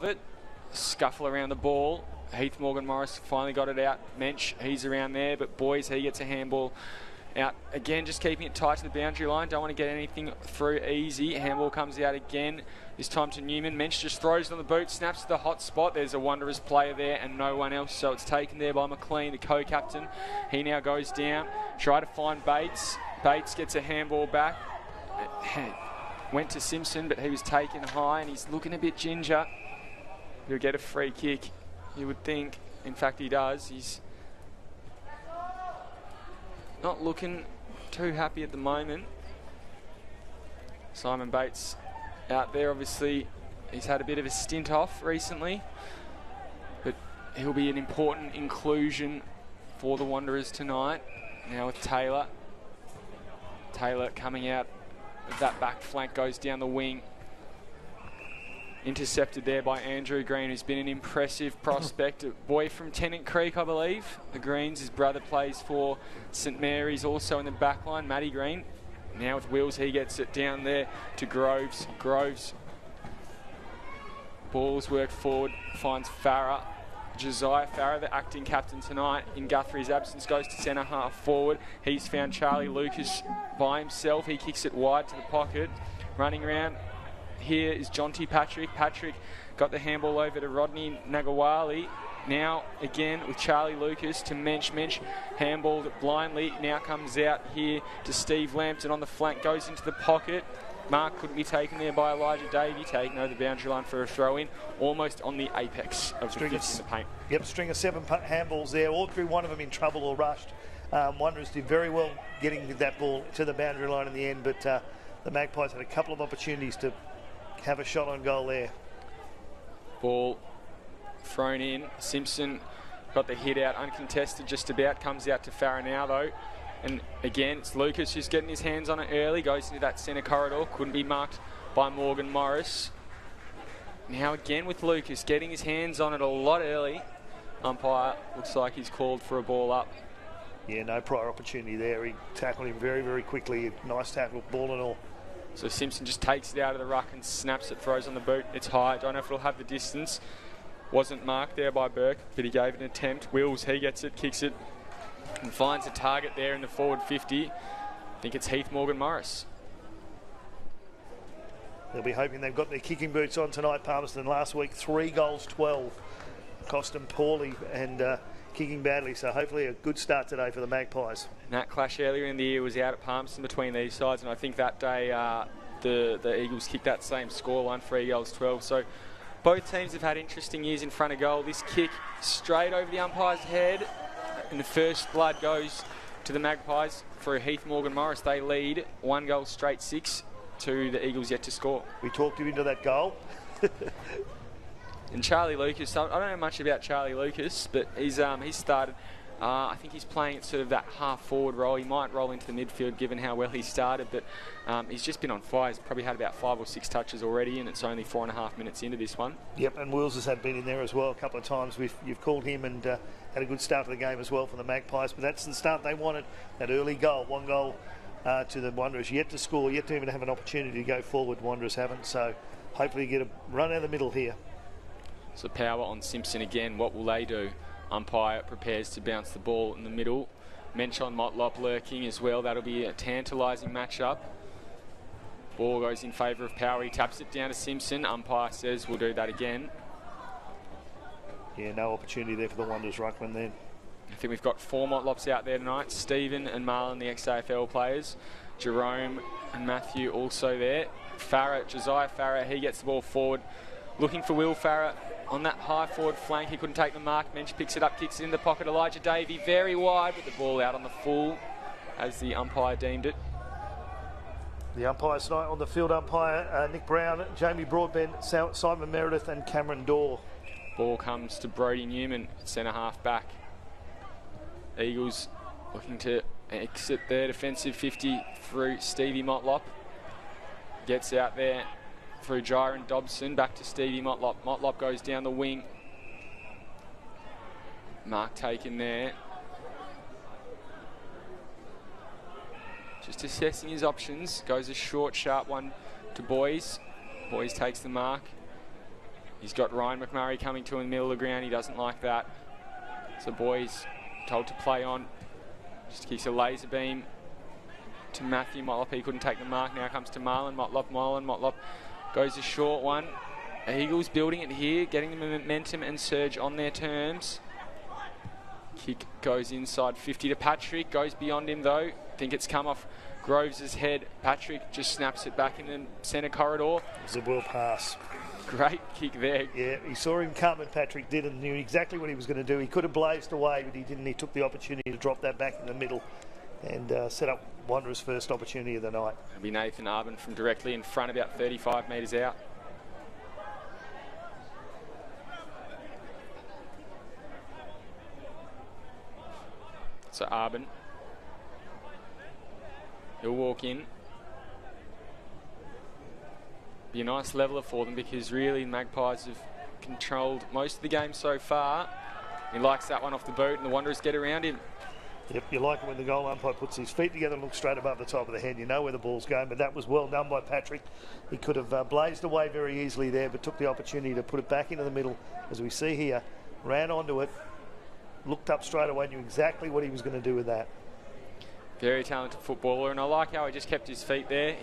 it. Scuffle around the ball. Heath Morgan-Morris finally got it out. Mensch, he's around there, but Boys, he gets a handball out. Again, just keeping it tight to the boundary line. Don't want to get anything through easy. Handball comes out again. This time to Newman. Mensch just throws it on the boot, snaps to the hot spot. There's a Wanderers player there and no one else, so it's taken there by McLean, the co-captain. He now goes down. Try to find Bates. Bates gets a handball back. Went to Simpson, but he was taken high and he's looking a bit ginger. He'll get a free kick, you would think. In fact, he does. He's not looking too happy at the moment. Simon Bates out there, obviously. He's had a bit of a stint off recently, but he'll be an important inclusion for the Wanderers tonight. Now with Taylor. Taylor coming out of that back flank, goes down the wing. Intercepted there by Andrew Green, who's been an impressive prospect. A boy from Tennant Creek, I believe. The Greens, his brother plays for St Mary's, also in the back line, Matty Green. Now with Wills, he gets it down there to Groves. Groves. Balls work forward, finds Farah. Josiah Farah, the acting captain tonight, in Guthrie's absence, goes to centre half forward. He's found Charlie Lucas by himself. He kicks it wide to the pocket. Running around here is Jonty Patrick. Patrick got the handball over to Rodney Nagawali. Now again with Charlie Lucas to Mensch. Mensch handballed blindly. Now comes out here to Steve Lampton on the flank. Goes into the pocket. Mark couldn't be taken there by Elijah Davey, taking over the boundary line for a throw-in, almost on the apex of the 50 in the paint. Yep, string of 7 handballs there, all through one of them in trouble or rushed. Wanderers did very well getting that ball to the boundary line in the end, but the Magpies had a couple of opportunities to have a shot on goal there. Ball thrown in. Simpson got the hit out, uncontested just about. Comes out to Farah now though. And again, it's Lucas who's getting his hands on it early. Goes into that centre corridor. Couldn't be marked by Morgan Morris. Now again with Lucas getting his hands on it a lot early. Umpire looks like he's called for a ball up. Yeah, no prior opportunity there. He tackled him very, very quickly. Nice tackle, ball and all. So Simpson just takes it out of the ruck and snaps it, throws on the boot. It's high. Don't know if it'll have the distance. Wasn't marked there by Burke, but he gave it an attempt. Wills, he gets it, kicks it, and finds a target there in the forward 50. I think it's Heath Morgan-Morris. They'll be hoping they've got their kicking boots on tonight, Palmerston. Last week, 3 goals, 12. Cost them poorly and kicking badly, so hopefully a good start today for the Magpies. And that clash earlier in the year was out at Palmerston between these sides, and I think that day the Eagles kicked that same scoreline, 3 goals, 12. So both teams have had interesting years in front of goal. This kick straight over the umpire's head, and the first blood goes to the Magpies for Heath Morgan-Morris. They lead 1 goal straight 6 to the Eagles yet to score. We talked him into that goal. And Charlie Lucas, I don't know much about Charlie Lucas, but he's started. I think he's playing at sort of that half-forward role. He might roll into the midfield given how well he started, but he's just been on fire. He's probably had about 5 or 6 touches already, and it's only 4.5 minutes into this one. Yep, and Wills has been in there as well a couple of times. You've called him and had a good start to the game as well for the Magpies, but that's the start they wanted, that early goal. 1 goal to the Wanderers, yet to score, yet to even have an opportunity to go forward. Wanderers haven't, so hopefully you get a run out of the middle here. So power on Simpson again. What will they do? Umpire prepares to bounce the ball in the middle. Mensch on Motlop lurking as well. That'll be a tantalising matchup. Ball goes in favour of Power. He taps it down to Simpson. Umpire says we'll do that again. Yeah, no opportunity there for the Wanderers ruckman then. I think we've got 4 Motlops out there tonight. Stephen and Marlon, the ex-AFL players. Jerome and Matthew also there. Farah, Josiah Farah, he gets the ball forward. Looking for Will Farah on that high forward flank. He couldn't take the mark. Mensch picks it up, kicks it in the pocket. Elijah Davey very wide with the ball out on the full as the umpire deemed it. The umpires tonight on the field, umpire Nick Brown, Jamie Broadbent, Simon Meredith and Cameron Dorr. Ball comes to Brodie Newman, centre half back. Eagles looking to exit their defensive 50 through Stevie Motlop. Gets out there through Jiren Dobson, back to Stevie Motlop. Motlop goes down the wing. Mark taken there. Just assessing his options. Goes a short, sharp one to Boys. Boys takes the mark. He's got Ryan McMurray coming to in the middle of the ground. He doesn't like that. So boys told to play on. Just kicks a laser beam to Matthew Motlop. He couldn't take the mark. Now comes to Marlon Motlop. Motlop goes a short one. Eagles building it here, getting the momentum and surge on their terms. Kick goes inside 50 to Patrick. Goes beyond him though. Think it's come off Groves' head. Patrick just snaps it back in the centre corridor. It's a well pass. Great kick there. Yeah, he saw him come, and Patrick did, and knew exactly what he was going to do. He could have blazed away, but he didn't. He took the opportunity to drop that back in the middle and set up Wanderers' first opportunity of the night. It'll be Nathan Arbin from directly in front, about 35 metres out. So Arbin, he'll walk in. Be a nice leveller for them, because really Magpies have controlled most of the game so far. He likes that one off the boot, and the Wanderers get around him. Yep, you like it when the goal umpire puts his feet together and looks straight above the top of the head. You know where the ball's going, but that was well done by Patrick. He could have blazed away very easily there, but took the opportunity to put it back into the middle, as we see here. Ran onto it, looked up straight away, knew exactly what he was going to do with that. Very talented footballer, and I like how he just kept his feet there.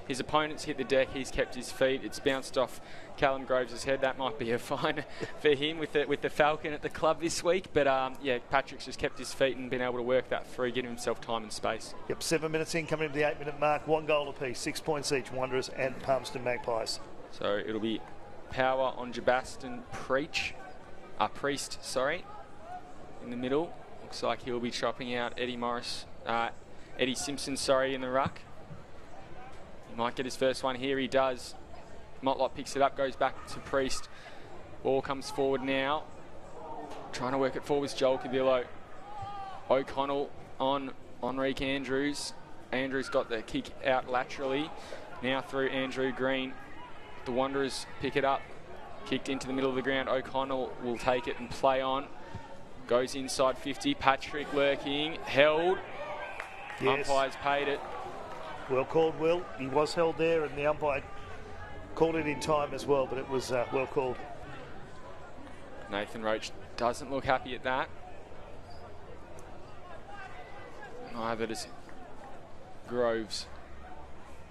His opponents hit the deck, he's kept his feet. It's bounced off Callum Groves' head. That might be a fine for him with the Falcon at the club this week. But yeah, Patrick's just kept his feet and been able to work that through, giving himself time and space. Yep, 7 minutes in, coming to the 8-minute mark. 1 goal apiece, 6 points each, Wanderers and Palmerston Magpies. So it'll be Power on Jabaston Priest, in the middle. Looks like he'll be chopping out Eddie Simpson, in the ruck. He might get his first one here. He does. Motlop picks it up, goes back to Priest. Ball comes forward now. Trying to work it forward with Joel Cabillo. O'Connell on Enrique Andrews. Andrews got the kick out laterally. Now through Andrew Green. The Wanderers pick it up. Kicked into the middle of the ground. O'Connell will take it and play on. Goes inside 50. Patrick lurking. Held. Yes. Umpires paid it. Well called, Will. He was held there, and the umpire called it in time as well, but it was well called. Nathan Roach doesn't look happy at that. Neither does Groves.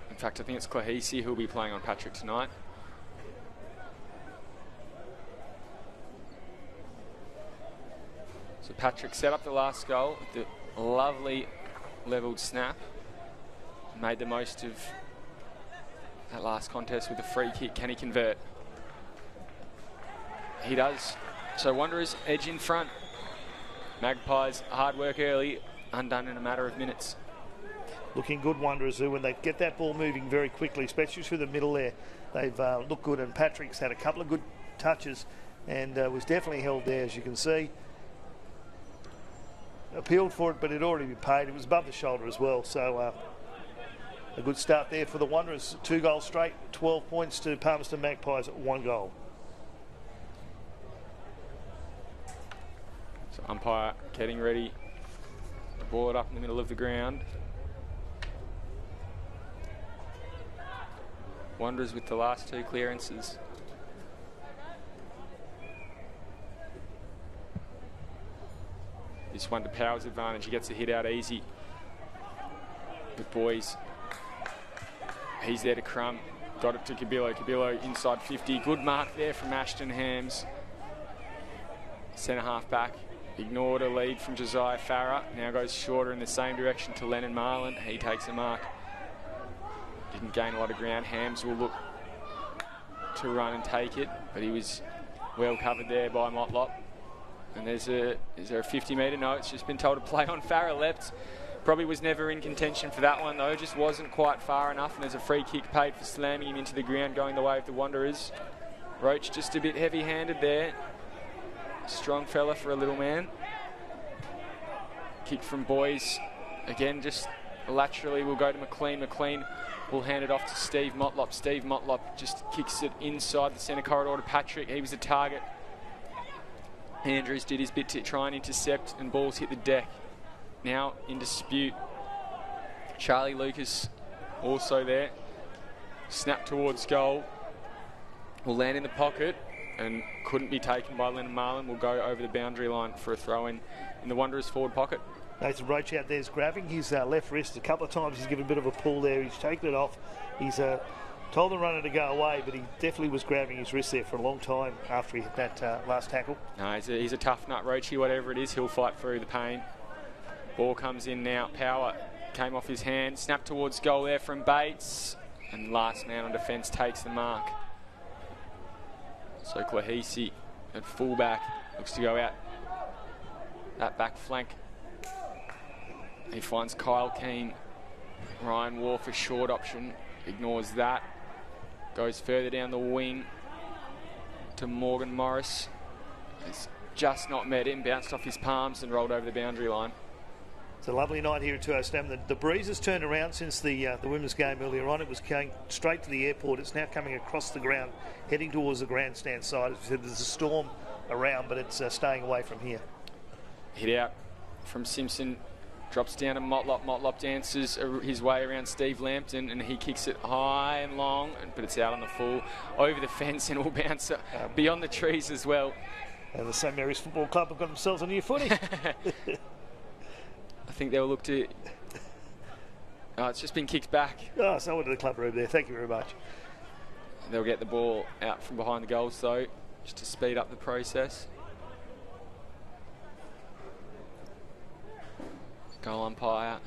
In fact, I think it's Clahisi who'll be playing on Patrick tonight. So Patrick set up the last goal with the lovely levelled snap. Made the most of that last contest with a free kick. Can he convert? He does. So Wanderers edge in front. Magpies hard work early, undone in a matter of minutes. Looking good, Wanderers, when they get that ball moving very quickly, especially through the middle there. They've looked good, and Patrick's had a couple of good touches and was definitely held there, as you can see. Appealed for it, but it had already been paid. It was above the shoulder as well, so a good start there for the Wanderers. 2 goals straight, 12 points to Palmerston Magpies at 1 goal. So umpire getting ready to ball it up in the middle of the ground. Wanderers with the last 2 clearances. This one to Power's advantage. He gets a hit out easy. But boys, he's there to crumb. Got it to Cabillo. Cabillo inside 50. Good mark there from Ashton Hams. Centre half back. Ignored a lead from Josiah Farah. Now goes shorter in the same direction to Lennon Marlin. He takes a mark. Didn't gain a lot of ground. Hams will look to run and take it, but he was well covered there by Motlop. And is there a 50-metre? No, it's just been told to play on. Farah leapt. Probably was never in contention for that one, though. Just wasn't quite far enough, and there's a free kick paid for slamming him into the ground, going the way of the Wanderers. Roach just a bit heavy-handed there. Strong fella for a little man. Kick from Boys. Again, just laterally will go to McLean. McLean will hand it off to Steve Motlop. Steve Motlop just kicks it inside the centre corridor to Patrick. He was a target. Andrews did his bit to try and intercept, and balls hit the deck. Now in dispute. Charlie Lucas also there. Snap towards goal. will land in the pocket and couldn't be taken by Lennon Marlin. Will go over the boundary line for a throw in the Wanderers forward pocket. Nathan Roach out there is grabbing his left wrist. A couple of times he's given a bit of a pull there. He's taken it off. He's told the runner to go away, but he definitely was grabbing his wrist there for a long time after he hit that last tackle. No, he's a tough nut, Roachy. Whatever it is, he'll fight through the pain. Ball comes in now. Power came off his hand. Snap towards goal there from Bates. And last man on defence takes the mark. So Klahisi at fullback looks to go out that back flank. He finds Kyle Keane. Ryan Wharf, a short option, ignores that. Goes further down the wing to Morgan Morris. It's just not met him, bounced off his palms and rolled over the boundary line. It's a lovely night here at 207. The breeze has turned around since the women's game earlier on. It was going straight to the airport. It's now coming across the ground, heading towards the grandstand side. As we said, there's a storm around, but it's staying away from here. Hit out from Simpson, drops down to Motlop. Motlop dances his way around Steve Lampton, and he kicks it high and long, but it's out on the full, over the fence, and will bounce beyond the trees as well. And the St Mary's Football Club have got themselves a new footy. I think they'll look to... Oh, it's just been kicked back. Oh, someone to the club room there. Thank you very much. They'll get the ball out from behind the goals, though, just to speed up the process. Goal umpire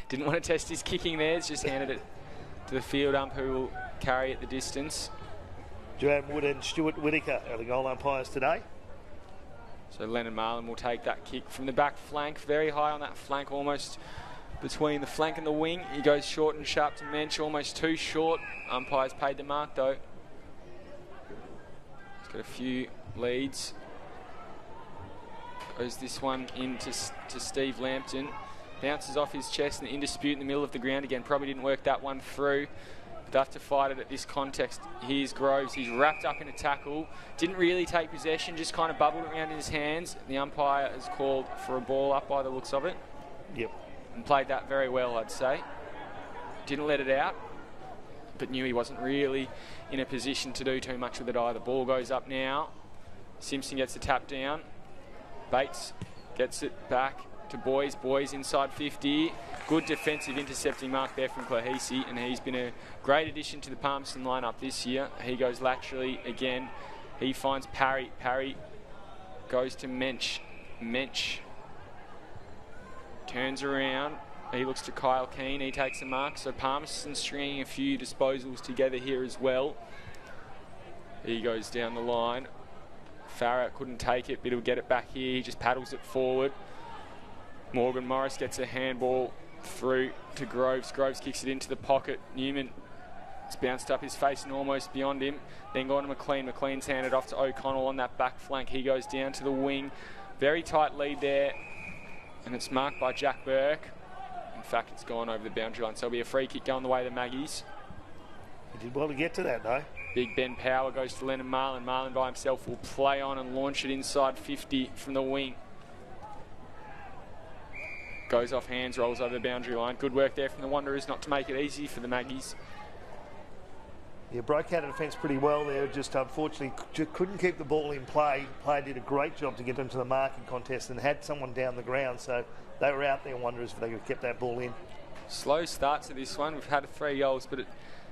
didn't want to test his kicking there. He's just handed it to the field ump, who will carry it the distance. Joanne Wood and Stuart Whittaker are the goal umpires today. So Lennon Marlin will take that kick from the back flank, very high on that flank, almost between the flank and the wing. He goes short and sharp to Mensch, almost too short. Umpires paid the mark, though. He's got a few leads. Goes this one into to Steve Lampton. Bounces off his chest and in dispute in the middle of the ground again. Probably didn't work that one through. But they have to fight it at this context. Here's Groves. He's wrapped up in a tackle. Didn't really take possession, just kind of bubbled around in his hands. The umpire has called for a ball up by the looks of it. Yep. And played that very well, I'd say. Didn't let it out, but knew he wasn't really in a position to do too much with it either. Ball goes up now. Simpson gets the tap down. Bates gets it back to Boys. Boys inside 50. Good defensive intercepting mark there from Klahisi, and he's been a great addition to the Palmerston lineup this year. He goes laterally again. He finds Parry. Parry goes to Mensch. Mensch turns around. He looks to Kyle Keane. He takes a mark. So Palmerston stringing a few disposals together here as well. He goes down the line. Farah couldn't take it, but he'll get it back here. He just paddles it forward. Morgan Morris gets a handball through to Groves. Groves kicks it into the pocket. Newman, it's bounced up his face and almost beyond him. Then gone to McLean. McLean's handed off to O'Connell on that back flank. He goes down to the wing. Very tight lead there. And it's marked by Jack Burke. In fact, it's gone over the boundary line. So it'll be a free kick going the way of the Maggies. He did well to get to that, though. Big Ben Power goes to Lennon Marlin. Marlin by himself will play on and launch it inside 50 from the wing. Goes off hands, rolls over the boundary line. Good work there from the Wanderers not to make it easy for the Maggies. Yeah, broke out of defence pretty well there. Just unfortunately couldn't keep the ball in play. Player did a great job to get into the marking contest and had someone down the ground. So they were out there, Wanderers, if they could have kept that ball in. Slow start to this one. We've had 3 goals, but it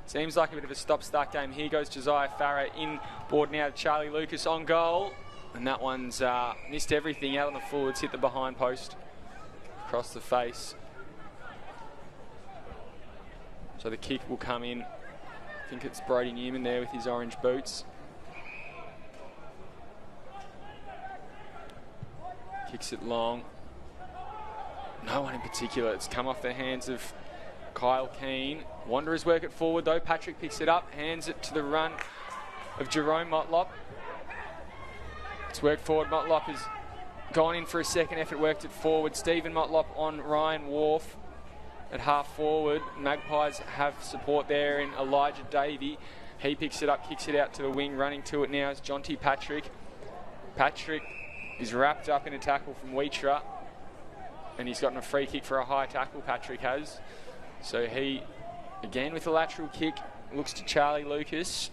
seems like a bit of a stop-start game. Here goes Josiah Farah inboard now to Charlie Lucas on goal. And that one's missed everything out on the full. It's hit the behind post. Across the face. So the kick will come in. I think it's Brody Newman there with his orange boots. Kicks it long. No one in particular. It's come off the hands of Kyle Keane. Wanderers work it forward though. Patrick picks it up, hands it to the run of Jerome Motlop. It's worked forward. Motlop has gone in for a second effort, worked it forward. Stephen Motlop on Ryan Wharf at half forward. Magpies have support there in Elijah Davey. He picks it up, kicks it out to the wing. Running to it now is Jonty Patrick. Patrick is wrapped up in a tackle from Weitra, and he's gotten a free kick for a high tackle, Patrick has. So he, again with a lateral kick, looks to Charlie Lucas.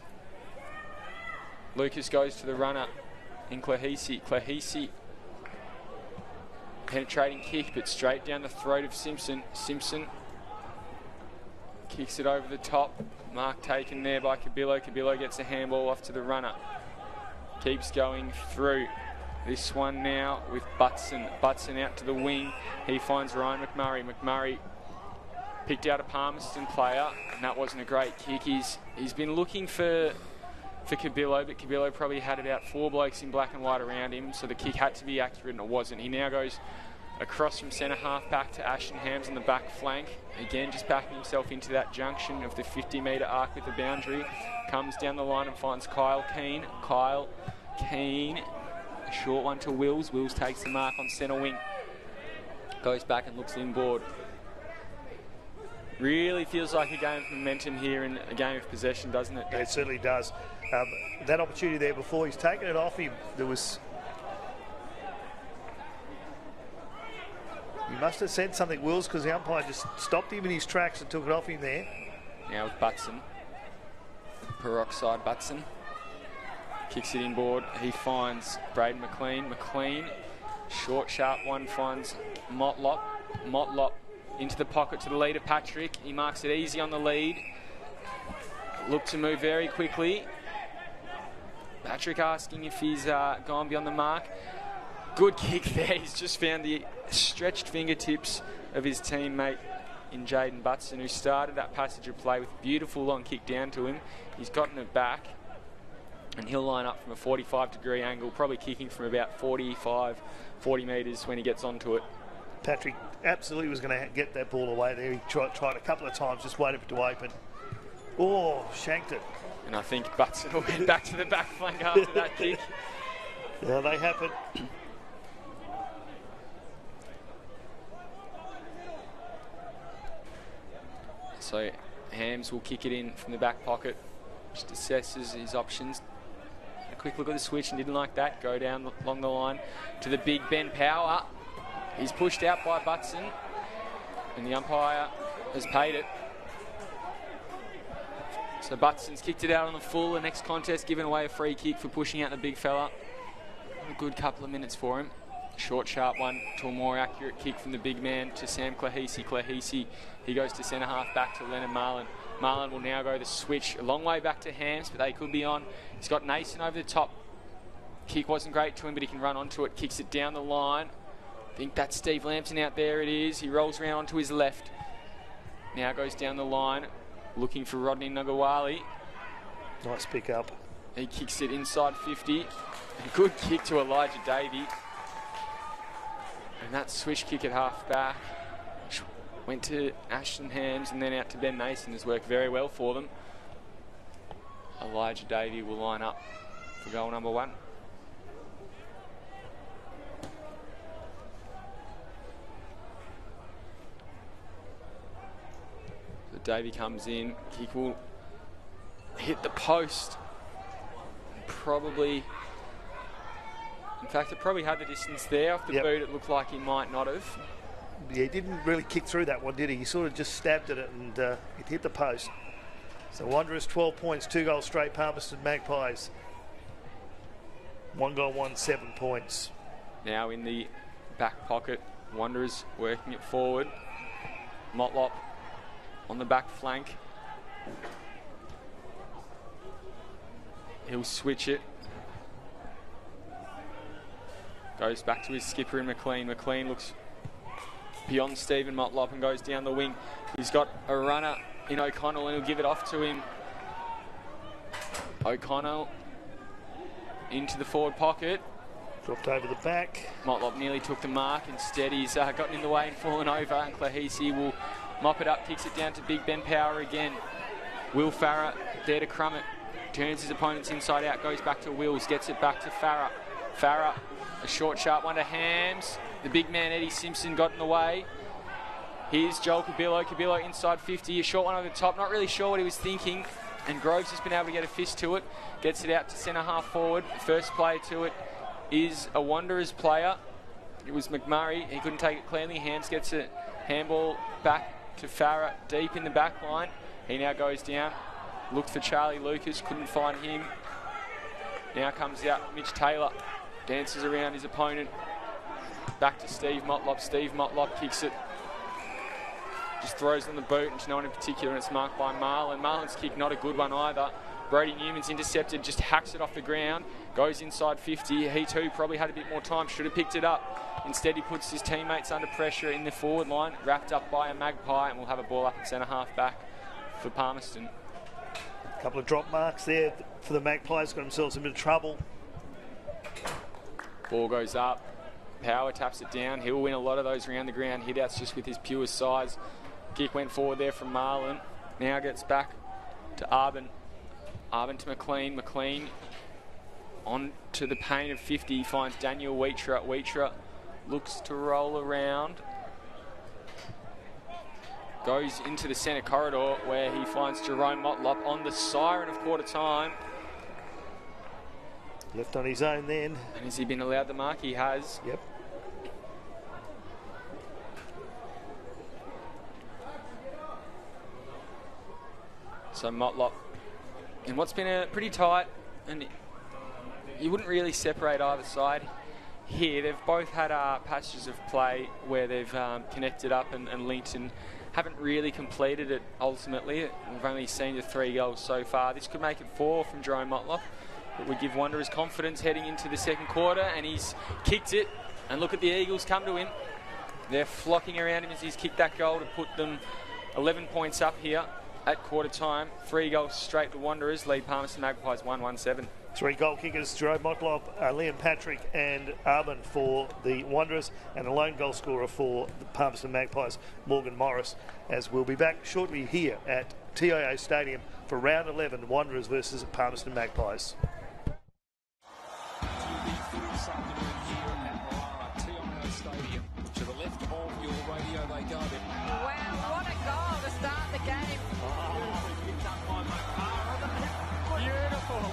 Lucas goes to the runner in Claheisi. Claheisi, penetrating kick, but straight down the throat of Simpson. Simpson kicks it over the top. Mark taken there by Cabillo. Cabillo gets a handball off to the runner. Keeps going through. This one now with Butson. Butson out to the wing. He finds Ryan McMurray. McMurray picked out a Palmerston player, and that wasn't a great kick. He's been looking for Cabillo, but Cabillo probably had about 4 blokes in black and white around him, so the kick had to be accurate, and it wasn't. He now goes across from centre half back to Ashton Hams on the back flank. Again, just backing himself into that junction of the 50-metre arc with the boundary. Comes down the line and finds Kyle Keane. Kyle Keane, a short one to Wills. Wills takes the mark on centre wing. Goes back and looks inboard. Really feels like a game of momentum here and a game of possession, doesn't it? It certainly does. That opportunity there before, he's taken it off him. He must have said something, Wills, because the umpire just stopped him in his tracks and took it off him there. Now with Butson. Peroxide Butson. Kicks it inboard. He finds Braden McLean. McLean, short, sharp one, finds Motlop. Motlop into the pocket to the leader, Patrick. He marks it easy on the lead. Look to move very quickly. Patrick asking if he's gone beyond the mark. Good kick there. He's just found the stretched fingertips of his teammate in Jaden Butson, who started that passage of play with a beautiful long kick down to him. He's gotten it back, and he'll line up from a 45-degree angle, probably kicking from about 40 metres when he gets onto it. Patrick absolutely was going to get that ball away there. He tried a couple of times, just waited for it to open. Oh, shanked it. And I think Butson will head back to the back flank after that kick. Yeah, they happen. So Hams will kick it in from the back pocket. Just assesses his options. A quick look at the switch and didn't like that. Go down along the line to the big Ben Power. He's pushed out by Butson, and the umpire has paid it. So Butson's kicked it out on the full. The next contest, giving away a free kick for pushing out the big fella. A good couple of minutes for him. Short, sharp one to a more accurate kick from the big man to Sam Claheisi. Claheisi, he goes to centre half back to Lennon Marlin. Marlin will now go the switch a long way back to Hams, but they could be on. He's got Nason over the top. Kick wasn't great to him, but he can run onto it. Kicks it down the line. I think that's Steve Lampson out there. It is. He rolls around onto his left. Now goes down the line, looking for Rodney Nagawali. Nice pick up. He kicks it inside 50. A good kick to Elijah Davey. And that switch kick at half back went to Ashton Hams and then out to Ben Nason. Has worked very well for them. Elijah Davey will line up for goal number 1. So Davey comes in. Kick will hit the post. Probably... In fact, it probably had the distance there. Off the boot, it looked like he might not have. Yeah, he didn't really kick through that one, did he? He sort of just stabbed at it and it hit the post. So Wanderers 12 points, 2 goals straight. Palmerston Magpies 1 goal, 7 points. Now in the back pocket, Wanderers working it forward. Motlop on the back flank. He'll switch it. Goes back to his skipper in McLean. McLean looks beyond Stephen Motlop and goes down the wing. He's got a runner in O'Connell and he'll give it off to him. O'Connell into the forward pocket. Dropped over the back. Motlop nearly took the mark. Instead, he's gotten in the way and fallen over. And Claheisi will mop it up, kicks it down to Big Ben Power again. Will Farah there to crumb it. Turns his opponents inside out, goes back to Wills, gets it back to Farah. Farah, a short, sharp one to Hams. The big man, Eddie Simpson, got in the way. Here's Joel Cabillo. Cabillo inside 50. A short one over the top. Not really sure what he was thinking. And Groves has been able to get a fist to it. Gets it out to centre half forward. First player to it is a Wanderers player. It was McMurray. He couldn't take it cleanly. Hams gets a handball back to Farah deep in the back line. He now goes down. Looked for Charlie Lucas. Couldn't find him. Now comes out Mitch Taylor. Dances around his opponent. Back to Steve Motlop. Steve Motlop kicks it. Just throws on the boot, and no one in particular, and it's marked by Marlon. Marlon's kick, not a good one either. Brody Newman's intercepted, just hacks it off the ground, goes inside 50. He too probably had a bit more time, should have picked it up. Instead, he puts his teammates under pressure in the forward line, wrapped up by a Magpie, and we'll have a ball up at centre half back for Palmerston. A couple of drop marks there for the Magpies, got themselves in a bit of trouble. Ball goes up, Power taps it down. He'll win a lot of those around the ground hit-outs just with his pure size. Kick went forward there from Marlon. Now gets back to Arbin. Arbin to McLean. McLean on to the paint of 50. Finds Daniel Wheatra. Wheatra looks to roll around. Goes into the centre corridor where he finds Jerome Motlop on the siren of quarter time. Left on his own then. And has he been allowed the mark? He has. Yep. So Motlop, in what's been a pretty tight, and you wouldn't really separate either side here. They've both had patches of play where they've connected up and linked and haven't really completed it ultimately. We've only seen the 3 goals so far. This could make it 4 from Jerome Motlop. It would give Wanderers confidence heading into the second quarter, and he's kicked it. And look at the Eagles come to him. They're flocking around him as he's kicked that goal to put them 11 points up here at quarter time. 3 goals straight to Wanderers, lead Palmerston Magpies 1-1-7. 3 goal kickers, Jerome Motlop, Liam Patrick and Arbin for the Wanderers, and a lone goal scorer for the Palmerston Magpies, Morgan Morris, as we'll be back shortly here at TIO Stadium for round 11, Wanderers versus Palmerston Magpies. To the left of your radio they go. Wow, what a goal to start the game. Beautiful.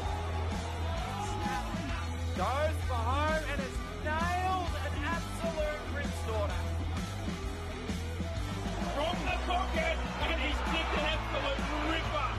Goes for home and it's nailed an absolute grimstorter. From the pocket and he's kicked an absolute ripper.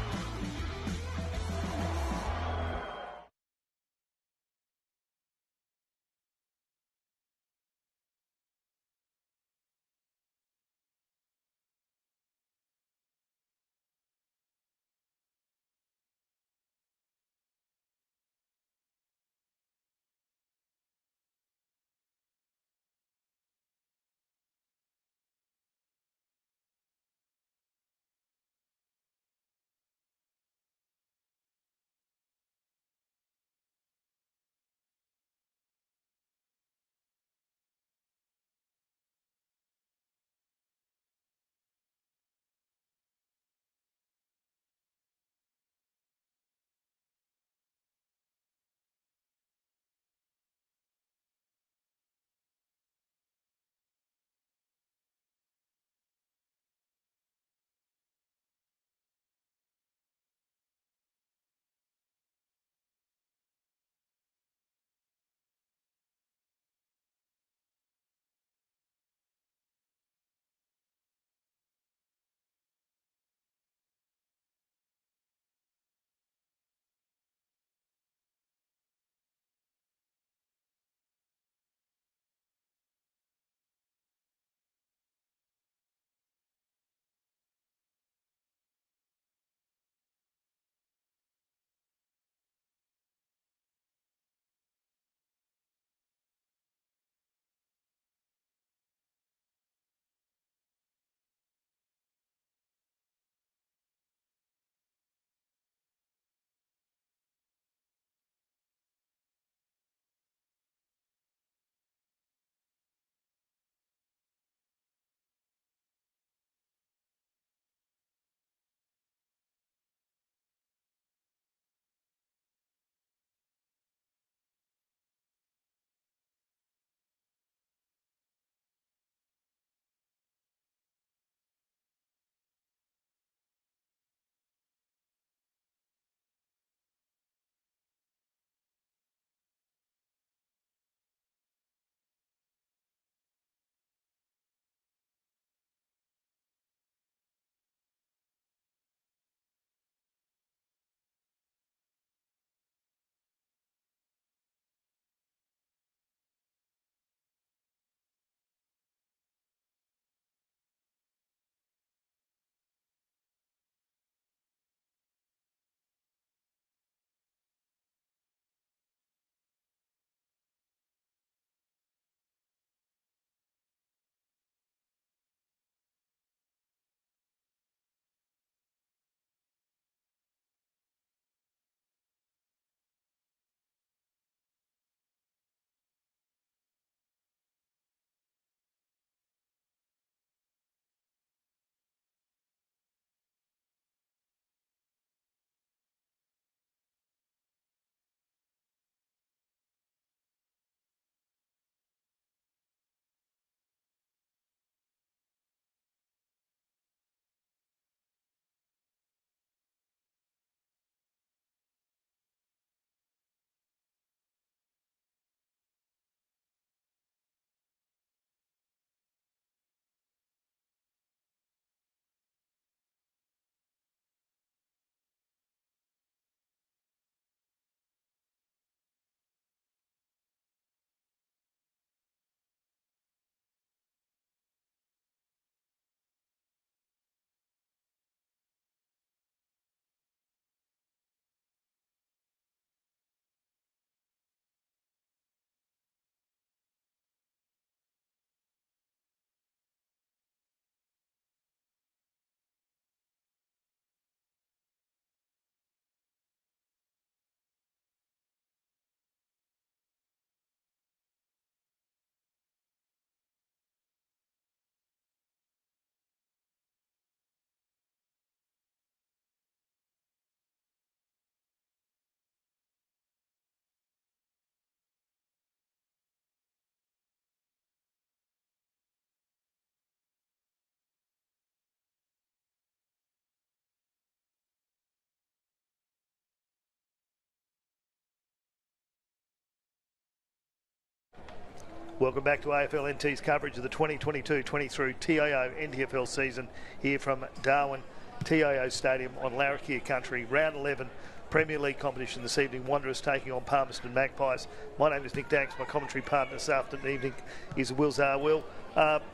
Welcome back to AFL NT's coverage of the 2022-23 TIO NTFL season here from Darwin TIO Stadium on Larrakia Country. Round 11 Premier League competition this evening. Wanderers taking on Palmerston Magpies. My name is Nick Danks. My commentary partner this afternoon is Will Zar. Will,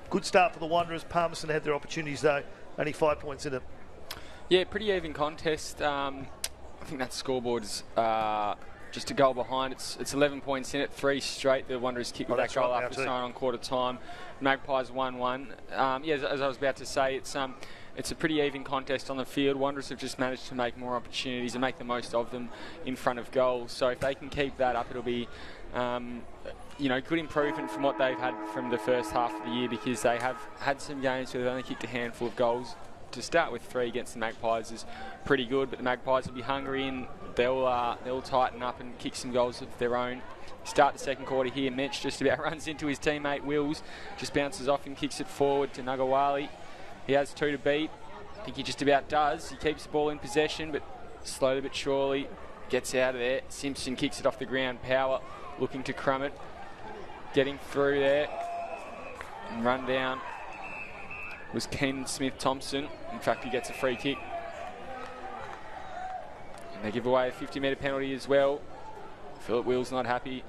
good start for the Wanderers. Palmerston had their opportunities though. Only 5 points in it. Yeah, pretty even contest. I think that scoreboard's just a goal behind. It's 11 points in it, 3 straight. The Wanderers kicked with that goal after sign on quarter time. Magpies 1-1. Yeah, as I was about to say, it's a pretty even contest on the field. Wanderers have just managed to make more opportunities and make the most of them in front of goals. So if they can keep that up, it'll be good improvement from what they've had from the first half of the year, because they have had some games where they've only kicked a handful of goals. To start with 3 against the Magpies is pretty good, but the Magpies will be hungry and they'll tighten up and kick some goals of their own. Start the second quarter here. Mensch just about runs into his teammate Wills, just bounces off and kicks it forward to Nugawali. He has 2 to beat. I think he just about does. He keeps the ball in possession, but slowly but surely gets out of there. Simpson kicks it off the ground. Power looking to crumb it, getting through there and run down was Keenan Smith-Thompson. In fact, he gets a free kick. And they give away a 50-metre penalty as well. Philip Will's not happy.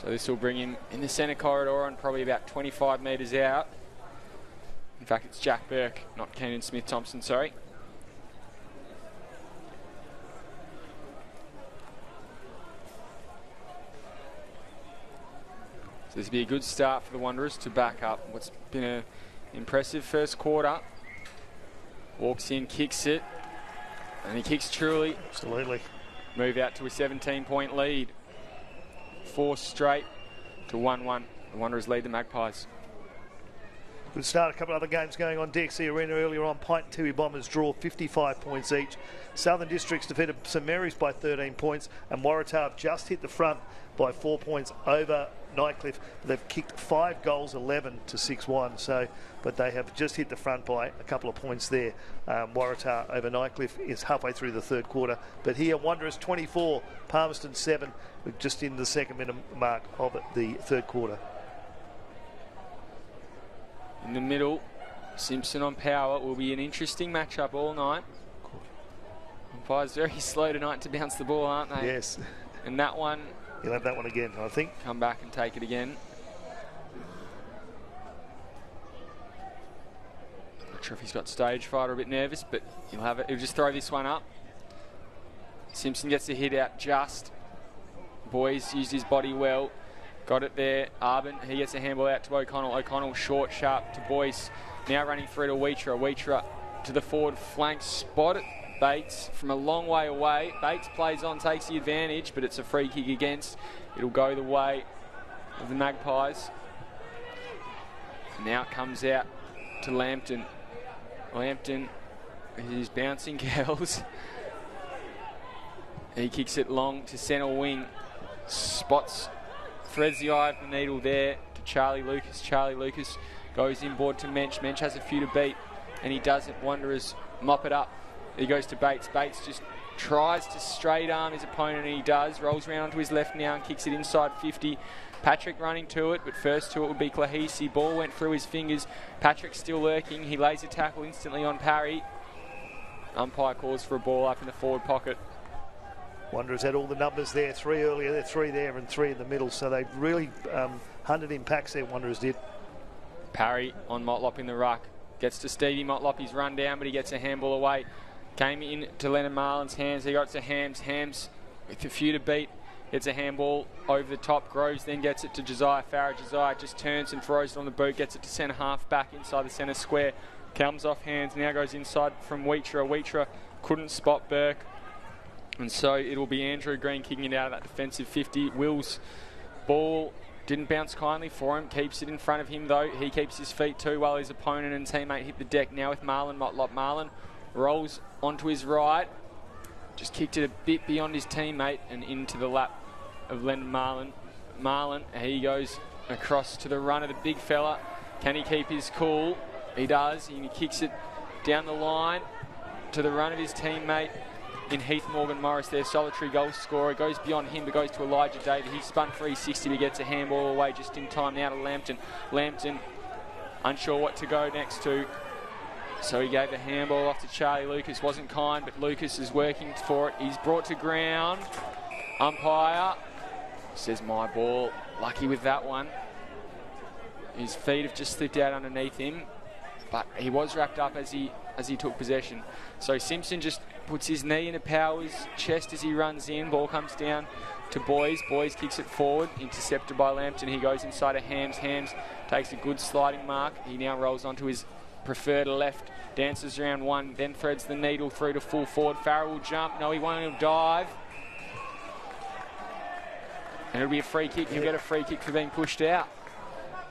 So this will bring him in the centre corridor on probably about 25 metres out. In fact, it's Jack Burke, not Keenan Smith-Thompson, sorry. So this will be a good start for the Wanderers to back up what's been an impressive first quarter. Walks in, kicks it, and he kicks truly. Absolutely. Move out to a 17-point lead. 4 straight to 1-1. The Wanderers lead the Magpies. Good start. A couple of other games going on DXC Arena earlier on. Pint and Tiwi Bombers draw 55 points each. Southern Districts defeated St Mary's by 13 points, and Waratah just hit the front by 4 points over Nightcliff. They've kicked 5 goals, 11 to 6-1. So, but they have just hit the front by a couple of points there. Waratah over Nightcliff is halfway through the third quarter. But here, Wanderers 24, Palmerston 7, just in the second minute mark of the third quarter. In the middle, Simpson on Power. Will be an interesting matchup all night. Umpire's very slow tonight to bounce the ball, aren't they? Yes. And that one... He'll have that one again, I think. Come back and take it again. Not sure if he's got stage fright or a bit nervous, but he'll have it. He'll just throw this one up. Simpson gets the hit out just. Boys used his body well. Got it there. Arbin, he gets a handball out to O'Connell. O'Connell short, sharp to Boyce. Now running through to Weitra. Weitra to the forward flank. Spot it. Bates from a long way away. Bates plays on, takes the advantage, but it's a free kick against. It'll go the way of the Magpies. Now it comes out to Lambton. Lambton with his bouncing girls. He kicks it long to centre wing. Spots, threads the eye of the needle there to Charlie Lucas. Charlie Lucas goes inboard to Mensch. Mensch has a few to beat, and he does it. Wanderers mop it up. He goes to Bates. Bates just tries to straight arm his opponent, and he does. Rolls around to his left now and kicks it inside 50. Patrick running to it, but first to it would be Klahisi. Ball went through his fingers. Patrick still lurking. He lays a tackle instantly on Parry. Umpire calls for a ball up in the forward pocket. Wanderers had all the numbers there. 3 earlier, they're 3 there and 3 in the middle. So they really hunted in packs there, Wanderers did. Parry on Motlop in the ruck. Gets to Stevie Motlop. He's run down, but he gets a handball away. Came in to Leonard Marlin's hands. He got it to Hams. Hams with a few to beat. Gets a handball over the top. Groves then gets it to Josiah Farah. Josiah just turns and throws it on the boot. Gets it to centre half back inside the centre square. Comes off hands. Now goes inside from Weitra. Weitra couldn't spot Burke. And so it'll be Andrew Green kicking it out of that defensive 50. Will's ball didn't bounce kindly for him. Keeps it in front of him though. He keeps his feet too while his opponent and teammate hit the deck. Now with Marlon Motlop. Marlon rolls onto his right. Just kicked it a bit beyond his teammate and into the lap of Leonard Marlon. Marlon, he goes across to the run of the big fella. Can he keep his cool? He does. He kicks it down the line to the run of his teammate in Heath Morgan-Morris, their solitary goal scorer. Goes beyond him, but goes to Elijah David. He spun 360 to get a handball away just in time now to Lambton. Lambton unsure what to go next to. So he gave the handball off to Charlie Lucas. Wasn't kind, but Lucas is working for it. He's brought to ground. Umpire says my ball. Lucky with that one. His feet have just slipped out underneath him, but he was wrapped up as he took possession. So Simpson just puts his knee into Powers' chest as he runs in. Ball comes down to Boys. Boys kicks it forward, intercepted by Lambton. He goes inside of Hams. Hams takes a good sliding mark. He now rolls onto his preferred left, dances around one, then threads the needle through to full forward. Farrell will jump. No, he won't. He'll dive. And it'll be a free kick. He'll get a free kick for being pushed out.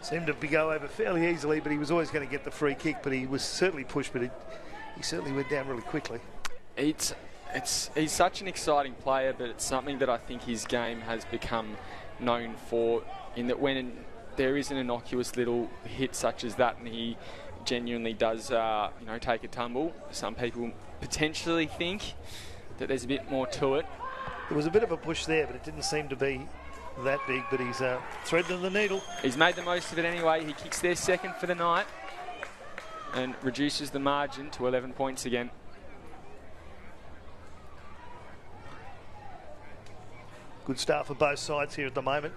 Seemed to go over fairly easily, but he was always going to get the free kick, but he was certainly pushed, but he certainly went down really quickly. He's such an exciting player, but it's something that I think his game has become known for, in that when there is an innocuous little hit such as that and he genuinely does take a tumble, some people potentially think that there's a bit more to it. There was a bit of a push there, but it didn't seem to be that big, but he's threading the needle. He's made the most of it anyway. He kicks their second for the night and reduces the margin to 11 points again. Good start for both sides here at the moment.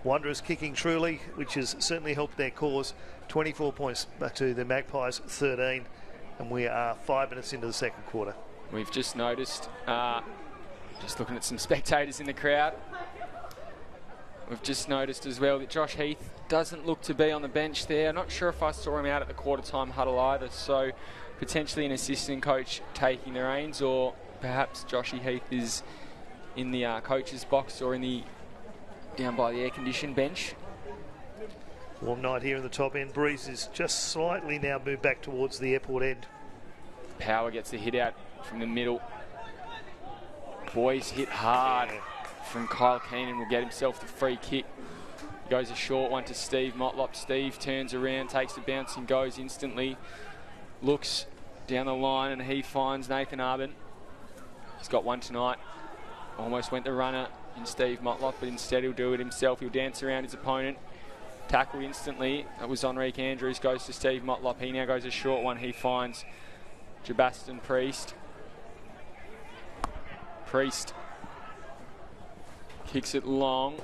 Wanderers kicking truly, which has certainly helped their cause. 24 points to the Magpies, 13, and we are 5 minutes into the second quarter. We've just noticed, just looking at some spectators in the crowd, we've just noticed as well that Josh Heath doesn't look to be on the bench there. Not sure if I saw him out at the quarter-time huddle either, so potentially an assistant coach taking the reins, or perhaps Joshy Heath is in the coach's box or down by the air-conditioned bench. Warm night here in the top end. Breeze is just slightly now moved back towards the airport end. Power gets the hit out from the middle. Boys hit hard from Kyle Keenan, will get himself the free kick. He goes a short one to Steve Motlop. Steve turns around, takes the bounce and goes instantly. Looks down the line and he finds Nathan Arbin. He's got one tonight. Almost went the runner in Steve Motlop, but instead he'll do it himself. He'll dance around his opponent. Tackled instantly. That was Enrique Andrews. Goes to Steve Motlop. He now goes a short one. He finds Jabaston Priest. Priest kicks it long.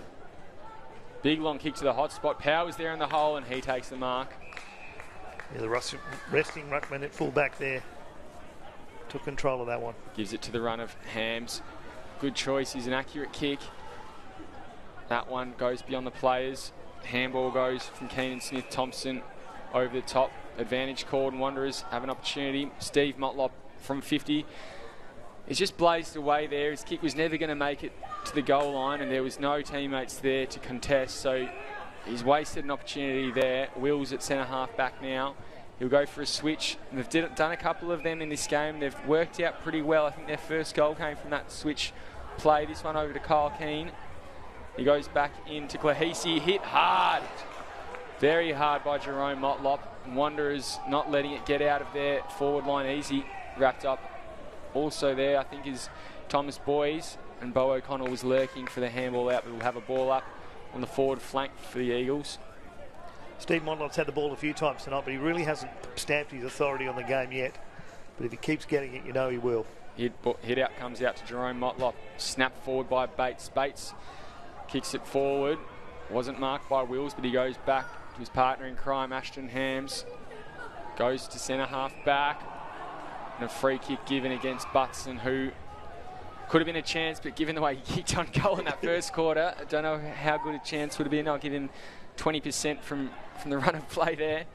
Big long kick to the hot spot. Powers there in the hole and he takes the mark. Yeah, the resting ruckman at full back there took control of that one. Gives it to the run of Hams. Good choice. He's an accurate kick. That one goes beyond the players. Handball goes from Keenan Smith-Thompson over the top. Advantage called and Wanderers have an opportunity. Steve Motlop from 50. He's just blazed away there. His kick was never going to make it to the goal line and there was no teammates there to contest, so he's wasted an opportunity there. Will's at centre half back now. He'll go for a switch. And they've done a couple of them in this game. They've worked out pretty well. I think their first goal came from that switch play. This one over to Kyle Keane. He goes back into Clahisi. Hit hard. Very hard by Jerome Motlop. Wanderers not letting it get out of their forward line easy. Wrapped up. Also there, I think, is Thomas Boys, and Bo O'Connell was lurking for the handball out, but will have a ball up on the forward flank for the Eagles. Steve Motlop's had the ball a few times tonight, but he really hasn't stamped his authority on the game yet. But if he keeps getting it, you know he will. Hit out comes out to Jerome Motlop. Snap forward by Bates. Bates kicks it forward. Wasn't marked by Wills, but he goes back to his partner in crime, Ashton Hams. Goes to centre half back. And a free kick given against Butson, who could have been a chance, but given the way he kicked on goal in that first quarter, I don't know how good a chance would have been. I'll give him 20% from the run of play there.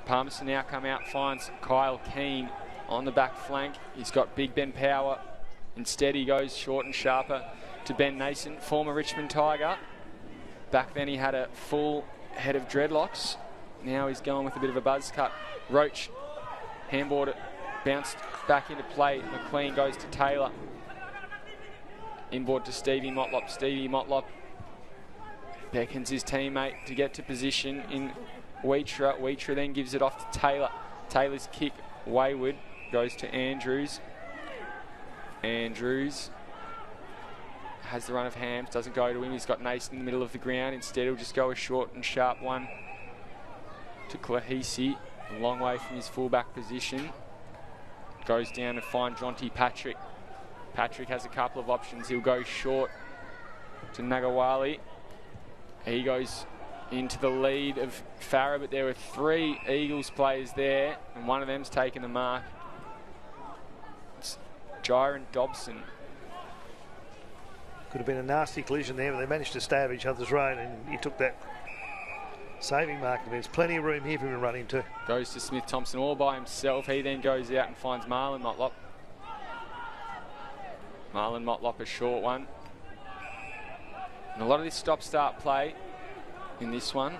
Palmerston now come out, finds Kyle Keane on the back flank. He's got Big Ben Power. Instead he goes short and sharper to Ben Nason, former Richmond Tiger. Back then he had a full head of dreadlocks. Now he's going with a bit of a buzz cut. Roach handballed it, bounced back into play. McLean goes to Taylor. Inboard to Stevie Motlop. Stevie Motlop beckons his teammate to get to position in Wheatra. Wheatra then gives it off to Taylor. Taylor's kick wayward, goes to Andrews. Andrews has the run of Hams, doesn't go to him. He's got Nason in the middle of the ground. Instead, he'll just go a short and sharp one to Klahisi, a long way from his fullback position. Goes down to find Jonty Patrick. Patrick has a couple of options. He'll go short to Nagawali. He goes into the lead of Farah, but there were 3 Eagles players there, and one of them's taken the mark. It's Jiren Dobson. Could have been a nasty collision there, but they managed to stay out of each other's road, and he took that saving mark. There's plenty of room here for him to run into. Goes to Smith Thompson all by himself. He then goes out and finds Marlon Motlop. Marlon Motlop, a short one. And a lot of this stop-start play in this one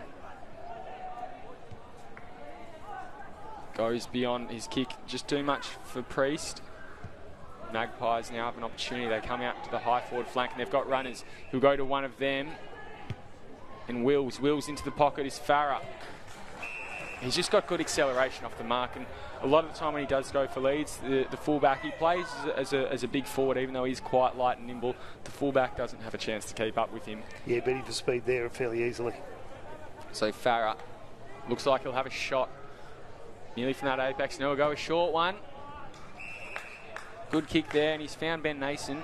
goes beyond his kick. Just too much for Priest. Magpies now have an opportunity. They come out to the high forward flank, and they've got runners who go to one of them. And Wills into the pocket is Farah. He's just got good acceleration off the mark, and a lot of the time when he does go for leads, the fullback, he plays as a big forward, even though he's quite light and nimble. The fullback doesn't have a chance to keep up with him. Yeah, beating for speed there fairly easily. So Farah looks like he'll have a shot nearly from that apex. Now he'll go a short one. Good kick there, and he's found Ben Nason.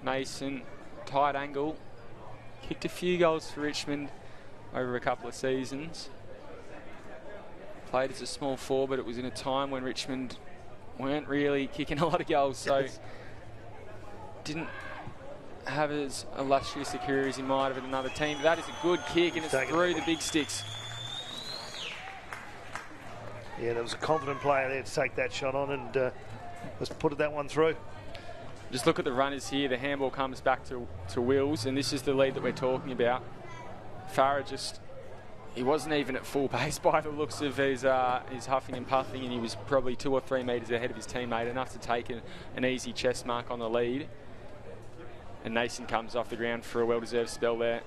Nason, tight angle. Kicked a few goals for Richmond over a couple of seasons. Played as a small forward, but it was in a time when Richmond weren't really kicking a lot of goals, so didn't have as illustrious a career as he might have at another team. But that is a good kick, and it's through the big sticks. Yeah, there was a confident player there to take that shot on, and let's put that one through. Just look at the runners here. The handball comes back to Wills, and this is the lead that we're talking about. Farah he wasn't even at full pace by the looks of his huffing and puffing, and he was probably 2 or 3 metres ahead of his teammate, enough to take an easy chest mark on the lead. And Nason comes off the ground for a well-deserved spell there.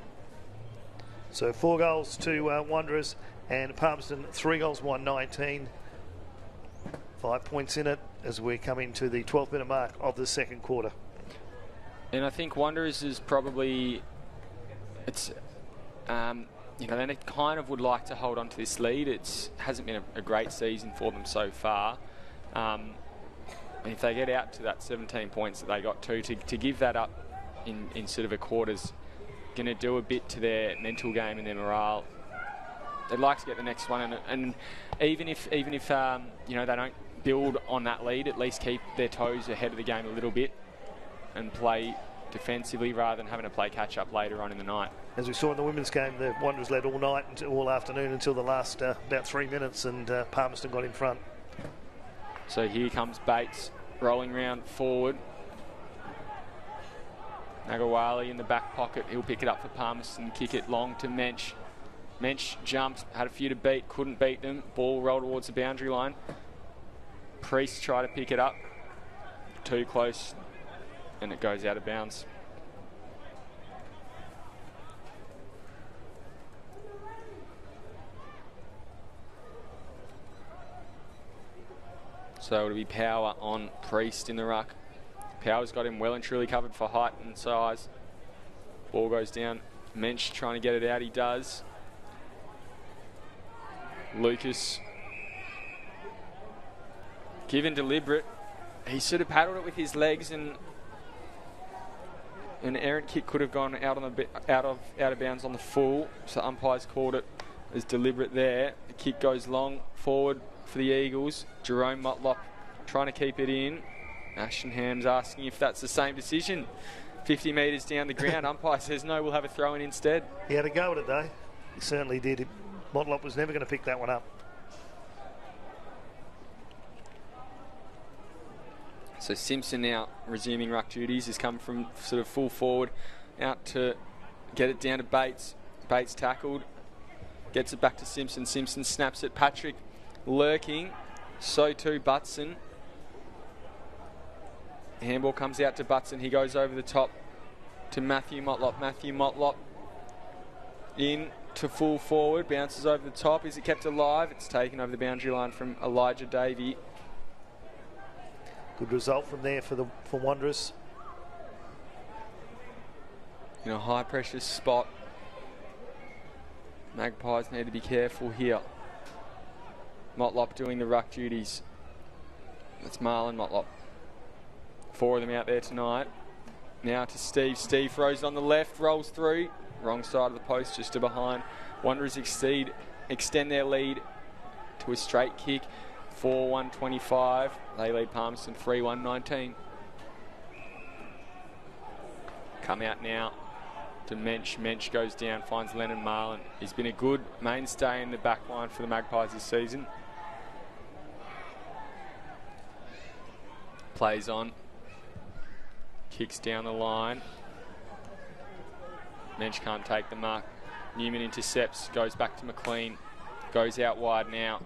So 4 goals to Wanderers, and Palmerston 3 goals, 119. 5 points in it as we come into the 12-minute mark of the second quarter. And I think Wanderers is probably, they kind of would like to hold on to this lead. It hasn't been a great season for them so far. And if they get out to that 17 points that they got to give that up in sort of a quarter's going to do a bit to their mental game and their morale. They'd like to get the next one, and even if they don't build on that lead, at least keep their toes ahead of the game a little bit and play defensively rather than having to play catch up later on in the night. As we saw in the women's game, the Wanderers led all night, all afternoon, until the last about 3 minutes, and Palmerston got in front. So here comes Bates rolling round forward. Nagawali in the back pocket. He'll pick it up for Palmerston, kick it long to Mensch. Mensch jumped, had a few to beat, couldn't beat them. Ball rolled towards the boundary line. Priest tried to pick it up. Too close, and it goes out of bounds. So it'll be Power on Priest in the ruck. Power's got him well and truly covered for height and size. Ball goes down. Mensch trying to get it out. He does. Lucas. Given deliberate. He sort of paddled it with his legs, and an errant kick could have gone out of bounds on the full. So umpires called it as deliberate there. The kick goes long forward for the Eagles. Jerome Motlop trying to keep it in. Ashton Ham's asking if that's the same decision. 50 metres down the ground. Umpire says no, we'll have a throw in instead. He had a go at it though. He certainly did. Motlop was never going to pick that one up. So Simpson now resuming ruck duties. He's come from sort of full forward out to get it down to Bates. Bates tackled. Gets it back to Simpson. Simpson snaps it. Patrick lurking. So too Butson. Handball comes out to Butson. He goes over the top to Matthew Motlop. Matthew Motlop in. to full forward, bounces over the top. Is it kept alive? It's taken over the boundary line from Elijah Davey. Good result from there for Wanderers. In a high pressure spot. Magpies need to be careful here. Motlop doing the ruck duties. That's Marlon Motlop. 4 of them out there tonight. Now to Steve. Steve throws on the left, rolls through. Wrong side of the post, just to behind. Wanderers extend their lead to a straight kick. 4-1-25. They lead Palmerston 3-1-19. Come out now to Mensch. Mensch goes down, finds Lennon Marlin. He's been a good mainstay in the back line for the Magpies this season. Plays on. Kicks down the line. Mensch can't take the mark. Newman intercepts, goes back to McLean. Goes out wide now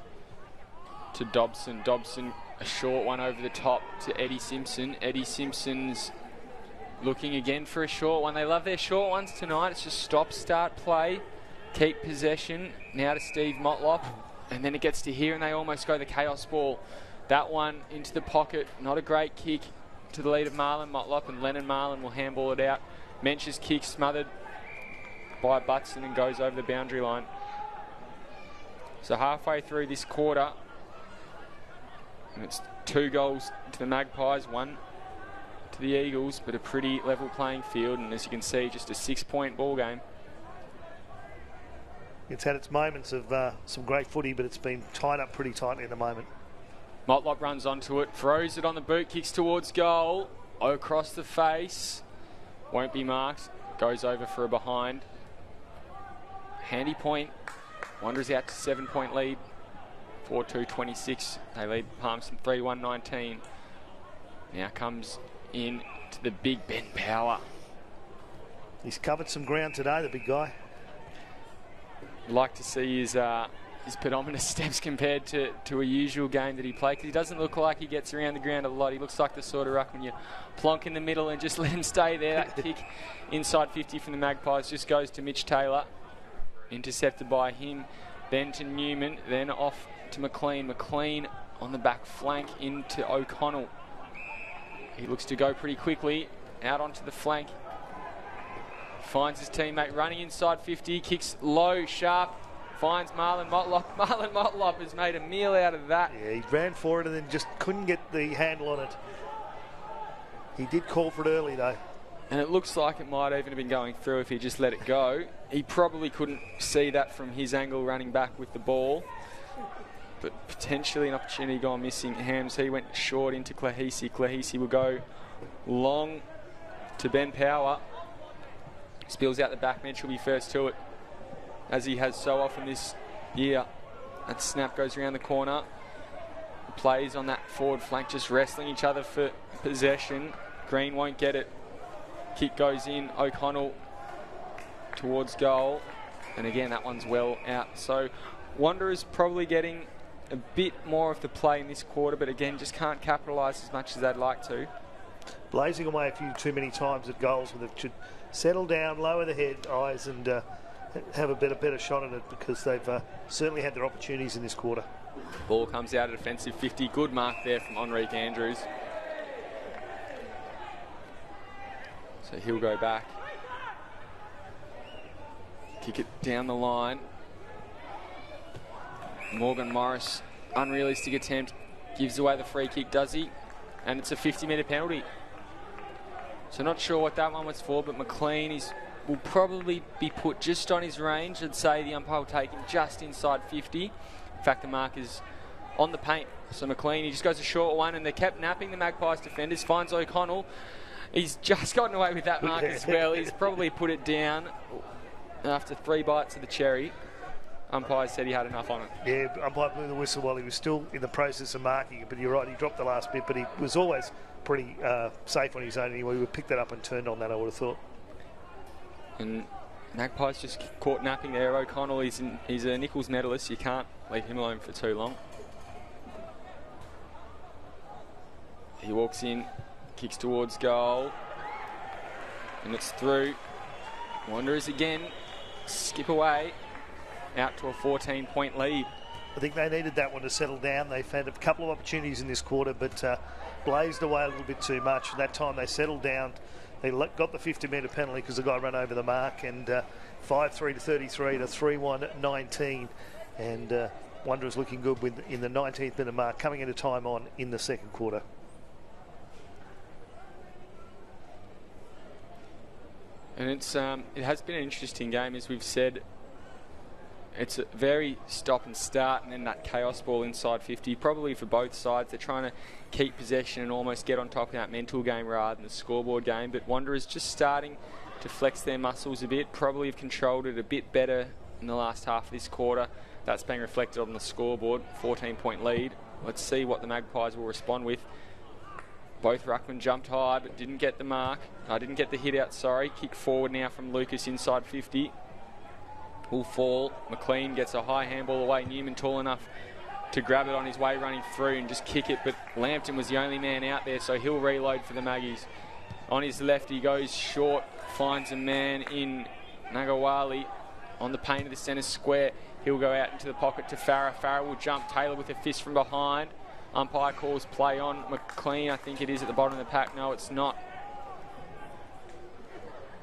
to Dobson. Dobson, a short one over the top to Eddie Simpson. Eddie Simpson's looking again for a short one. They love their short ones tonight. It's just stop, start, play, keep possession. Now to Steve Motlop. And then it gets to here and they almost go the chaos ball. That one into the pocket. Not a great kick to the lead of Marlon Motlop, and Lennon Marlin will handball it out. Mensch's kick smothered by Butson and goes over the boundary line. So halfway through this quarter, and it's 2 goals to the Magpies, 1 to the Eagles, but a pretty level playing field, and as you can see, just a 6-point ball game. It's had its moments of some great footy, but it's been tied up pretty tightly at the moment. Motlop runs onto it, throws it on the boot, kicks towards goal, across the face, won't be marked, goes over for a behind. Handy point, Wanderers out to 7-point lead, 4-2-26. They lead Palmerston 3-1-19. Now comes in to the big Ben Power. He's covered some ground today, the big guy. Like to see his pedometer steps compared to a usual game that he played, because he doesn't look like he gets around the ground a lot. He looks like the sort of ruck when you plonk in the middle and just let him stay there. That kick inside 50 from the Magpies just goes to Mitch Taylor. Intercepted by him, then to Newman, then off to McLean. McLean on the back flank into O'Connell. He looks to go pretty quickly out onto the flank. Finds his teammate running inside 50, kicks low, sharp, finds Marlon Motlop. Marlon Motlop has made a meal out of that. Yeah, he ran for it and then just couldn't get the handle on it. He did call for it early though. And it looks like it might even have been going through if he just let it go. He probably couldn't see that from his angle running back with the ball. But potentially an opportunity gone missing. Hams, he went short into Clahisi. Clahisi will go long to Ben Power. Spills out the back. Mensch will be first to it, as he has so often this year. That snap goes around the corner. The plays on that forward flank just wrestling each other for possession. Green won't get it. Kick goes in. O'Connell towards goal. And again, that one's well out. So Wanderers probably getting a bit more of the play in this quarter, but again, just can't capitalise as much as they'd like to. Blazing away a few too many times at goals, when they should settle down, lower the head, eyes, and have a better shot at it, because they've certainly had their opportunities in this quarter. Ball comes out at defensive 50. Good mark there from Enrique Andrews. So he'll go back. Kick it down the line. Morgan Morris, unrealistic attempt, gives away the free kick, does he? And it's a 50-metre penalty. So not sure what that one was for, but McLean will probably be put just on his range. I'd say the umpire will take him just inside 50. In fact, the mark is on the paint. So McLean, he just goes a short one, and they kept napping the Magpies defenders. Finds O'Connell. He's just gotten away with that mark as well. He's probably put it down after 3 bites of the cherry. Umpire said he had enough on it. Yeah, umpire blew the whistle while he was still in the process of marking it, but you're right, he dropped the last bit, but he was always pretty safe on his own anyway. We would pick that up and turned on that, I would have thought. And Magpies just caught napping there. O'Connell, he's a Nichols medalist. You can't leave him alone for too long. He walks in, kicks towards goal, and it's through. Wanderers again, skip away. out to a 14-point lead. I think they needed that one to settle down. They've had a couple of opportunities in this quarter, but blazed away a little bit too much. That time they settled down. They got the 50-metre penalty because the guy ran over the mark, and 5-3 to 33 to 3-1-19. And Wanderers looking good in the 19th minute mark, coming into time on in the second quarter. And it has been an interesting game, as we've said. It's a very stop and start, and then that chaos ball inside 50. Probably for both sides, they're trying to keep possession and almost get on top of that mental game rather than the scoreboard game. But Wanderers just starting to flex their muscles a bit. Probably have controlled it a bit better in the last half of this quarter. That's being reflected on the scoreboard. 14-point lead. Let's see what the Magpies will respond with. Both ruckmen jumped high but didn't get the mark. Didn't get the hit out, sorry. Kick forward now from Lucas inside 50. Will fall. McLean gets a high handball away. Newman tall enough to grab it on his way running through and just kick it, but Lambton was the only man out there, so he'll reload for the Maggies. On his left, he goes short, finds a man in Nagawali on the paint of the centre square. He'll go out into the pocket to Farah. Farah will jump Taylor with a fist from behind. Umpire calls play on McLean. I think it is at the bottom of the pack. No, it's not.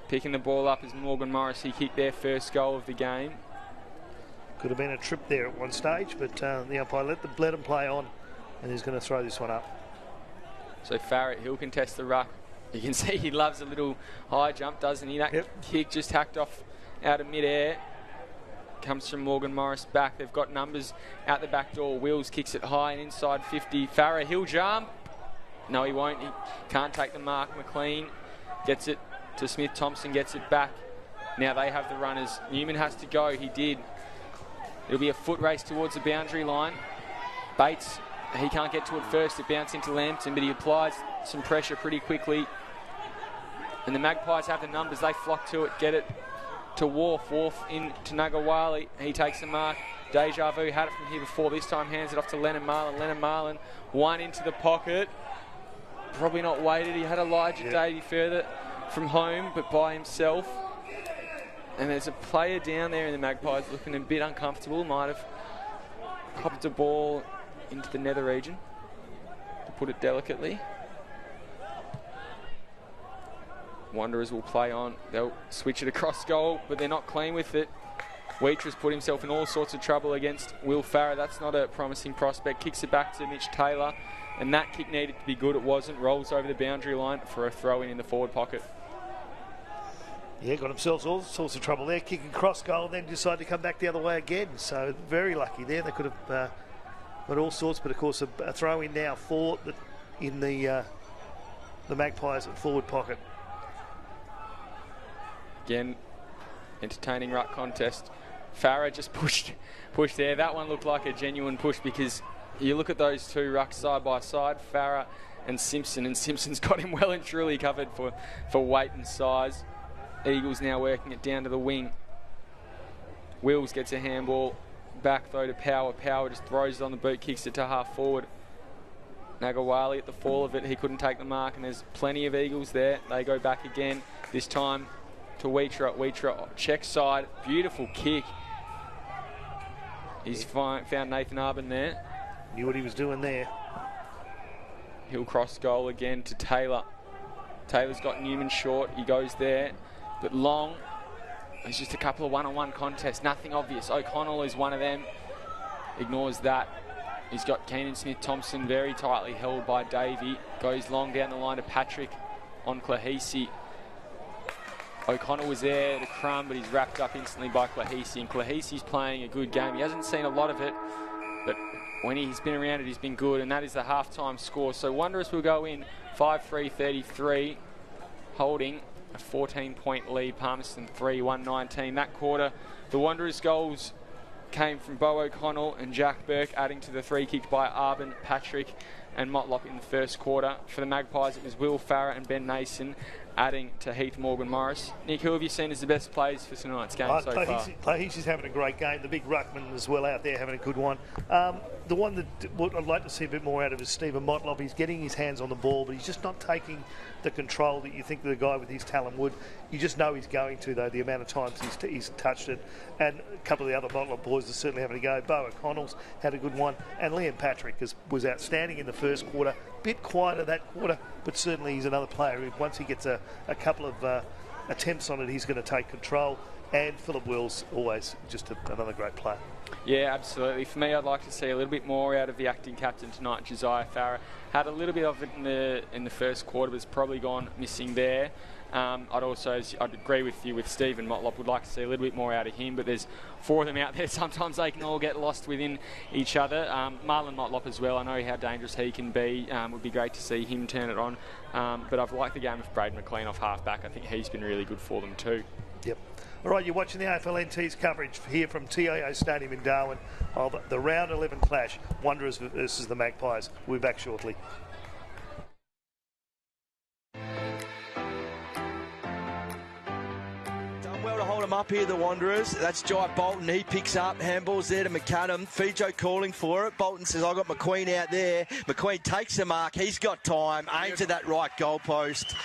Picking the ball up as Morgan Morris. He kicked their first goal of the game. Could have been a trip there at one stage, but the umpire let him play on, and he's going to throw this one up. So Farrett, he'll contest the ruck. You can see he loves a little high jump, doesn't he? That kick just hacked off out of mid-air. Comes from Morgan Morris back. They've got numbers out the back door. Wills kicks it high and inside 50. Farrah, he'll jump. No, he won't. He can't take the mark. McLean gets it to Smith. Thompson gets it back. Now they have the runners. Newman has to go. He did. It'll be a foot race towards the boundary line. Bates, he can't get to it first. It bounced into Lambton, but he applies some pressure pretty quickly. And the Magpies have the numbers. They flock to it, get it to Wharf. Wharf in to Nagawali. He takes the mark. Deja Vu had it from here before. This time hands it off to Lennon Marlin. Lennon Marlin, one into the pocket. Probably not weighted. He had Elijah Davey further from home, but by himself. And there's a player down there in the Magpies looking a bit uncomfortable. Might have copped a ball into the nether region, to put it delicately. Wanderers will play on. They'll switch it across goal, but they're not clean with it. Wheatra's put himself in all sorts of trouble against Will Farah. That's not a promising prospect. Kicks it back to Mitch Taylor, and that kick needed to be good. It wasn't. Rolls over the boundary line for a throw-in in the forward pocket. Yeah, got themselves all sorts of trouble there. Kicking cross goal, then decide to come back the other way again. So very lucky there. They could have got all sorts, but of course a throw-in now for the Magpies at forward pocket. Again, entertaining ruck contest. Farah just pushed there. That one looked like a genuine push because you look at those two rucks side by side, Farah and Simpson's got him well and truly covered for weight and size. Eagles now working it down to the wing. Wills gets a handball back though to Power. Power just throws it on the boot, kicks it to half forward. Nagawali at the fall of it, he couldn't take the mark, and there's plenty of Eagles there. They go back again, this time to Wheatra. Wheatra check side, beautiful kick. He's found Nathan Arbin there. Knew what he was doing there. He'll cross goal again to Taylor. Taylor's got Newman short, he goes there. But long, there's just a couple of one-on-one contests, nothing obvious. O'Connell is one of them, ignores that. He's got Keenan Smith-Thompson very tightly held by Davey. Goes long down the line to Patrick on Claheisi. O'Connell was there to crumb, but he's wrapped up instantly by Claheisi. And Claheisi's playing a good game. He hasn't seen a lot of it, but when he's been around it, he's been good, and that is the half-time score. So Wanderers will go in 5-3-33, holding a 14-point lead. Palmerston 3-1-19. That quarter, the Wanderers' goals came from Bo O'Connell and Jack Burke, adding to the 3 kick by Arbin, Patrick and Motlop in the first quarter. For the Magpies, it was Will Farrer and Ben Nason adding to Heath Morgan Morris. Nick, who have you seen as the best players for tonight's game so far? Clahee's having a great game. The big ruckman as well out there having a good one. The one that what I'd like to see a bit more out of is Stephen Motlop. He's getting his hands on the ball, but he's just not taking the control that you think that a guy with his talent would. You just know he's going to, though, the amount of times he's touched it. And a couple of the other Motlop boys are certainly having a go. Bo O'Connell's had a good one. And Liam Patrick was outstanding in the first quarter. Bit quieter that quarter, but certainly he's another player who, once he gets a couple of attempts on it, he's going to take control. And Philip Wills, always just another great player. Yeah, absolutely. For me, I'd like to see a little bit more out of the acting captain tonight, Josiah Farrer. Had a little bit of it in the first quarter, but it's probably gone missing there. I'd agree with you with Stephen Motlop. Would like to see a little bit more out of him, but there's 4 of them out there. Sometimes they can all get lost within each other. Marlon Motlop as well. I know how dangerous he can be. Would be great to see him turn it on. But I've liked the game of Braden McLean off half-back. I think he's been really good for them too. Yep. All right, you're watching the AFL NT's coverage here from TIO Stadium in Darwin of the Round 11 clash, Wanderers versus the Magpies. We'll be back shortly. Done well to hold them up here, the Wanderers. That's Jai Bolton. He picks up. Handball's there to McAdam. Fijo calling for it. Bolton says, I got McQueen out there. McQueen takes the mark. He's got time. Aims at that right goalpost.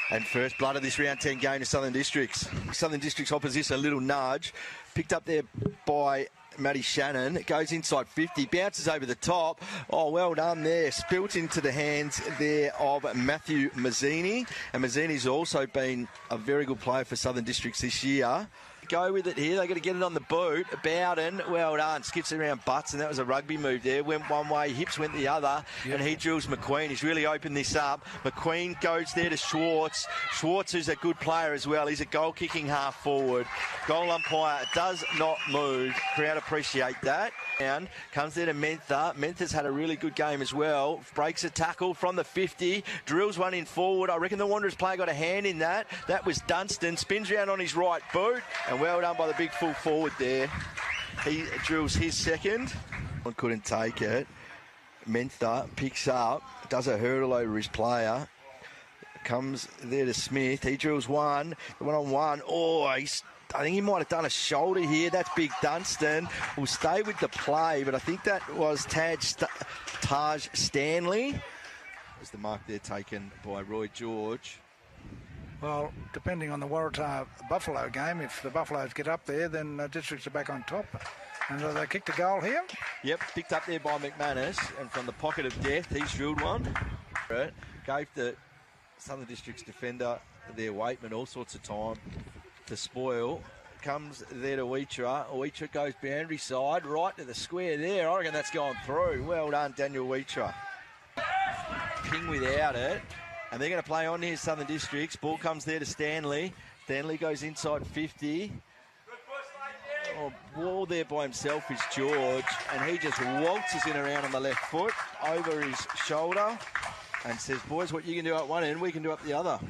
And first blood of this round 10 game to Southern Districts. Southern Districts opposition, a little nudge. Picked up there by Matty Shannon. It goes inside 50, bounces over the top. Oh, well done there. Spilt into the hands there of Matthew Mazzini. And Mazzini's also been a very good player for Southern Districts this year. Go with it here. They've got to get it on the boot. Bowden, well done. Skips around butts, and that was a rugby move there. Went one way, hips went the other, and he drills McQueen. He's really opened this up. McQueen goes there to Schwartz. Schwartz, who's a good player as well. He's a goal-kicking half-forward. Goal umpire does not move. Crowd appreciate that. And comes there to Mentha. Mentha's had a really good game as well. Breaks a tackle from the 50. Drills one in forward. I reckon the Wanderers player got a hand in that. That was Dunstan. Spins round on his right boot. And well done by the big full forward there. He drills his second. One couldn't take it. Mentha picks up. Does a hurdle over his player. Comes there to Smith. He drills one. One-on-one. Oh, I think he might have done a shoulder here. That's big Dunstan. Will stay with the play, but I think that was Taj Stanley. There's the mark there taken by Roy George. Well, depending on the Waratah-Buffalo game, if the Buffaloes get up there, then Districts are back on top. And they kicked a goal here. Yep, picked up there by McManus, and from the pocket of death, he's drilled one. Gave the Southern Districts defender their Waitman all sorts of time to spoil. Comes there to Weitra. Weitra goes boundary side, right to the square there. I reckon that's gone through. Well done, Daniel Weitra. Ping without it. And they're going to play on here, Southern Districts. Ball comes there to Stanley. Stanley goes inside 50. Oh, ball there by himself is George. And he just waltzes in around on the left foot, over his shoulder. And says, boys, what you can do up one end, we can do up the other.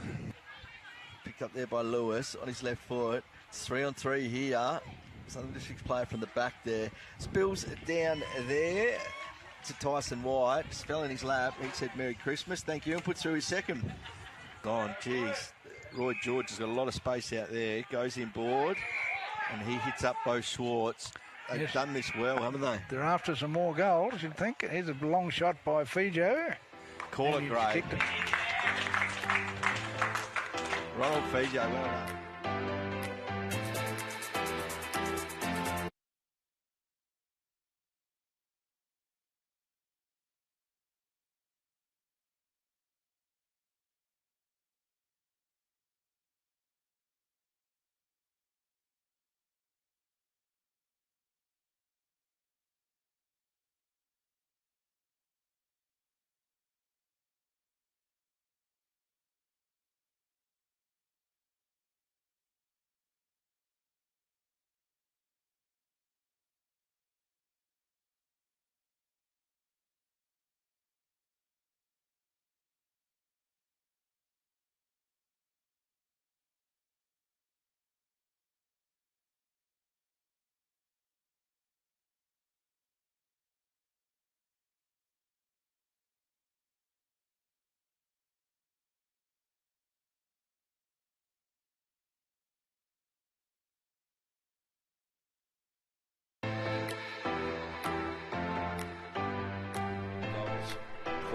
Picked up there by Lewis on his left foot. It's 3-on-3 here. Southern Districts player from the back there. Spills down there to Tyson White. Just fell in his lap. He said, Merry Christmas, thank you, and puts through his second. Geez. Roy George has got a lot of space out there. Goes inboard, and he hits up Bo Schwartz. They've done this well, haven't they? They're after some more goals, you'd think. Here's a long shot by Fijo. Call it great. Ronald Fijo, well done.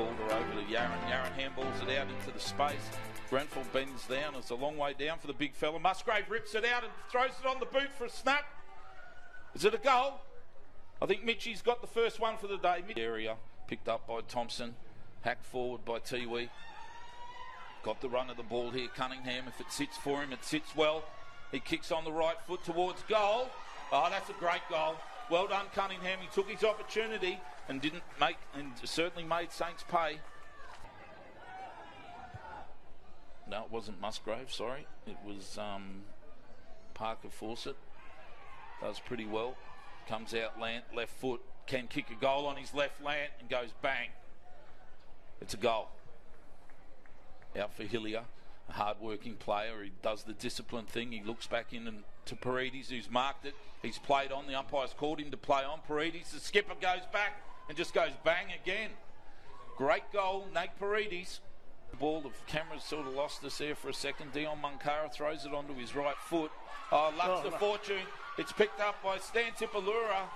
Calder over to Yarran. Yarran handballs it out into the space. Grenfell bends down. It's a long way down for the big fella. Musgrave rips it out and throws it on the boot for a snap. Is it a goal? I think Mitchie's got the first one for the day. Area picked up by Thompson. Hacked forward by Tiwi. Got the run of the ball here. Cunningham, if it sits for him, it sits well. He kicks on the right foot towards goal. Oh, that's a great goal. Well done, Cunningham. He took his opportunity and certainly made Saints pay. No, it wasn't Musgrave, sorry. It was Parker Fawcett. Does pretty well. Comes out Lant, left foot. Can kick a goal on his left Lant and goes bang. It's a goal. Out for Hillier, a hard-working player. He does the discipline thing. He looks back in and to Paredes, who's marked it. He's played on. The umpire's called him to play on. Paredes, the skipper, goes back and just goes bang again. Great goal, Nate Paredes. The ball, the camera's sort of lost us there for a second. Dion Munkara throws it onto his right foot. Oh, luck's the fortune. It's picked up by Stan Tipalura,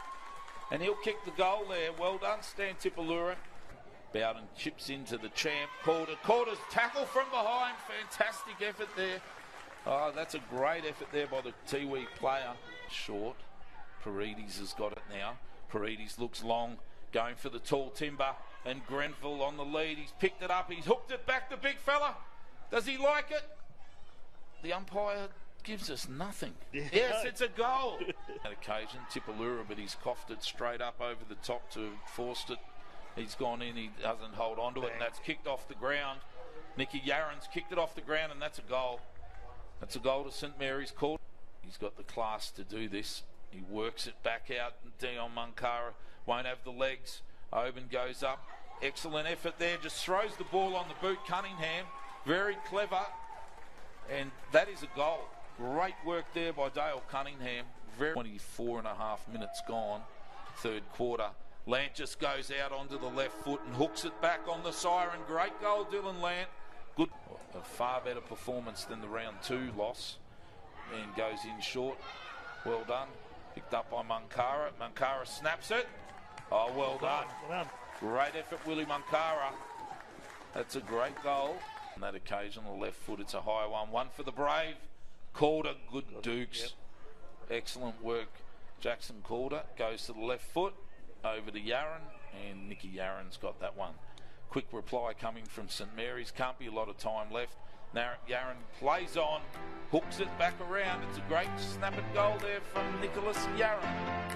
and he'll kick the goal there. Well done, Stan Tipalura. Bowden chips into the champ. Calder's tackle from behind. Fantastic effort there. Oh, that's a great effort there by the Tiwi player. Short. Paredes has got it now. Paredes looks long, going for the tall timber, and Grenfell on the lead. He's picked it up. He's hooked it back, the big fella. Does he like it? The umpire gives us nothing. Yes, it's a goal. That occasion, Tipalura, but he's coughed it straight up over the top to forced it. He's gone in, he doesn't hold on to it, and that's kicked off the ground. Nicky Yarran's kicked it off the ground, and that's a goal. That's a goal to St Mary's Court. He's got the class to do this. He works it back out, and Dion Munkara won't have the legs. Oban goes up. Excellent effort there, just throws the ball on the boot. Cunningham, very clever, and that is a goal. Great work there by Dale Cunningham. 24.5 minutes gone, third quarter. Lant just goes out onto the left foot and hooks it back on the siren. Great goal, Dylan Lant. Good, a far better performance than the round 2 loss. And goes in short. Well done. Picked up by Munkara. Munkara snaps it. Oh, well done. Well done. Great effort, Willie Munkara. That's a great goal. On that occasion, the left foot, it's a high one. One for the Brave. Calder, good Dukes. Yep. Excellent work. Jackson Calder goes to the left foot. Over to Yarran, and Nicky Yarran's got that one. Quick reply coming from St Mary's. Can't be a lot of time left. Now Yarran plays on, hooks it back around. It's a great snap and goal there from Nicholas Yarran.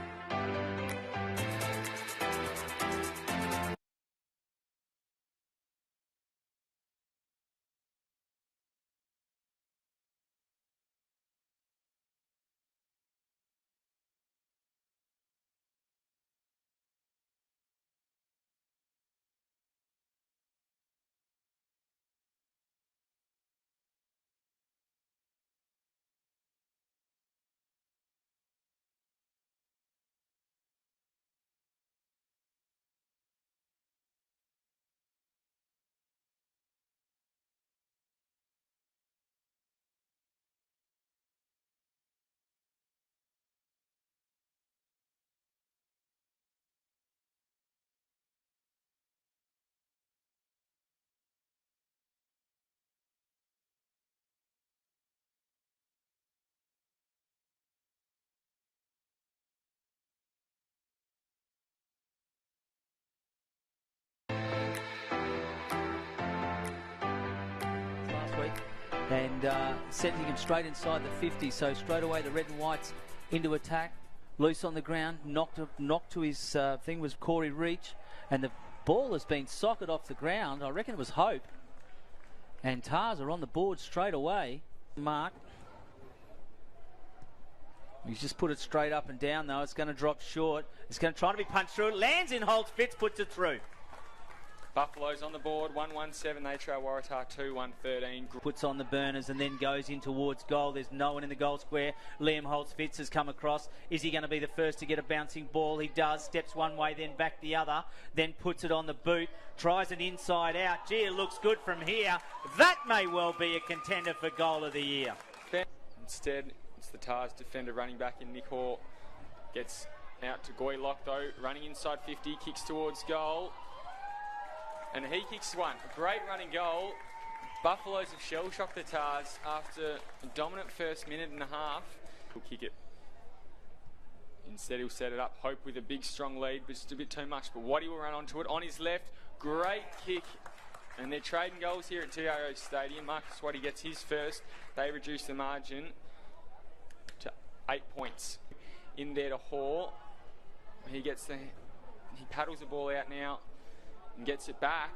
And sending him straight inside the 50, so straight away the red and whites into attack. Loose on the ground, knocked to his thing was Corey Reach, and the ball has been socket off the ground. I reckon it was Hope, and Tars are on the board straight away. Mark, he's just put it straight up and down though. It's going to drop short. It's going to try to be punched through. It lands in Holtz. Fitz puts it through. Buffalo's on the board, 1-1-7, they trail Waratah 2-1-13. Puts on the burners and then goes in towards goal. There's no one in the goal square. Liam Holtz-Fitz has come across. Is he going to be the first to get a bouncing ball? He does. Steps one way, then back the other. Then puts it on the boot. Tries an inside out. Gee, it looks good from here. That may well be a contender for goal of the year. Instead, it's the Tars defender running back in Nick Hall. Gets out to Goylock though. Running inside 50, kicks towards goal. And he kicks one. A great running goal. Buffaloes have shell-shocked the Tars after a dominant first minute and a half. He'll kick it. Instead, he'll set it up. Hope with a big, strong lead, but just a bit too much. But Waddy will run onto it. On his left, great kick. And they're trading goals here at TIO Stadium. Marcus Waddy gets his first. They reduce the margin to 8 points. In there to Hall. He paddles the ball out now and gets it back.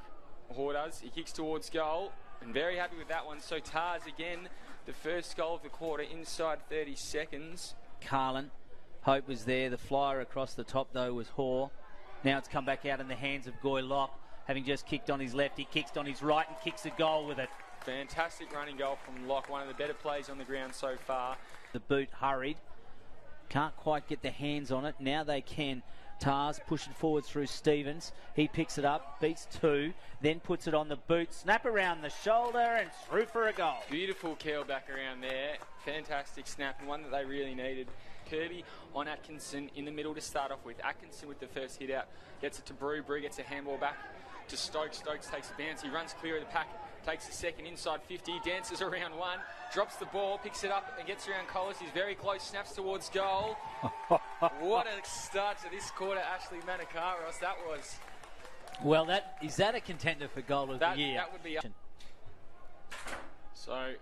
Hall does. He kicks towards goal. And very happy with that one. So Tars again, the first goal of the quarter inside 30 seconds. Carlin. Hope was there. The flyer across the top, though, was Hoare. Now it's come back out in the hands of Goy Locke. Having just kicked on his left, he kicks on his right and kicks a goal with it. Fantastic running goal from Locke. One of the better plays on the ground so far. The boot hurried. Can't quite get the hands on it. Now they can. Tars pushing forward through Stevens. He picks it up, beats two, then puts it on the boot. Snap around the shoulder and through for a goal. Beautiful keel back around there. Fantastic snap and one that they really needed. Kirby on Atkinson in the middle to start off with. Atkinson with the first hit out. Gets it to Brew. Brew gets a handball back to Stokes. Stokes takes a bounce. He runs clear of the pack. Takes a second inside 50. Dances around one. Drops the ball. Picks it up and gets around Collis. He's very close. Snaps towards goal. What a start to this quarter, Ashley Manakaros. That was. Well, is that a contender for goal of the year? That would be. So,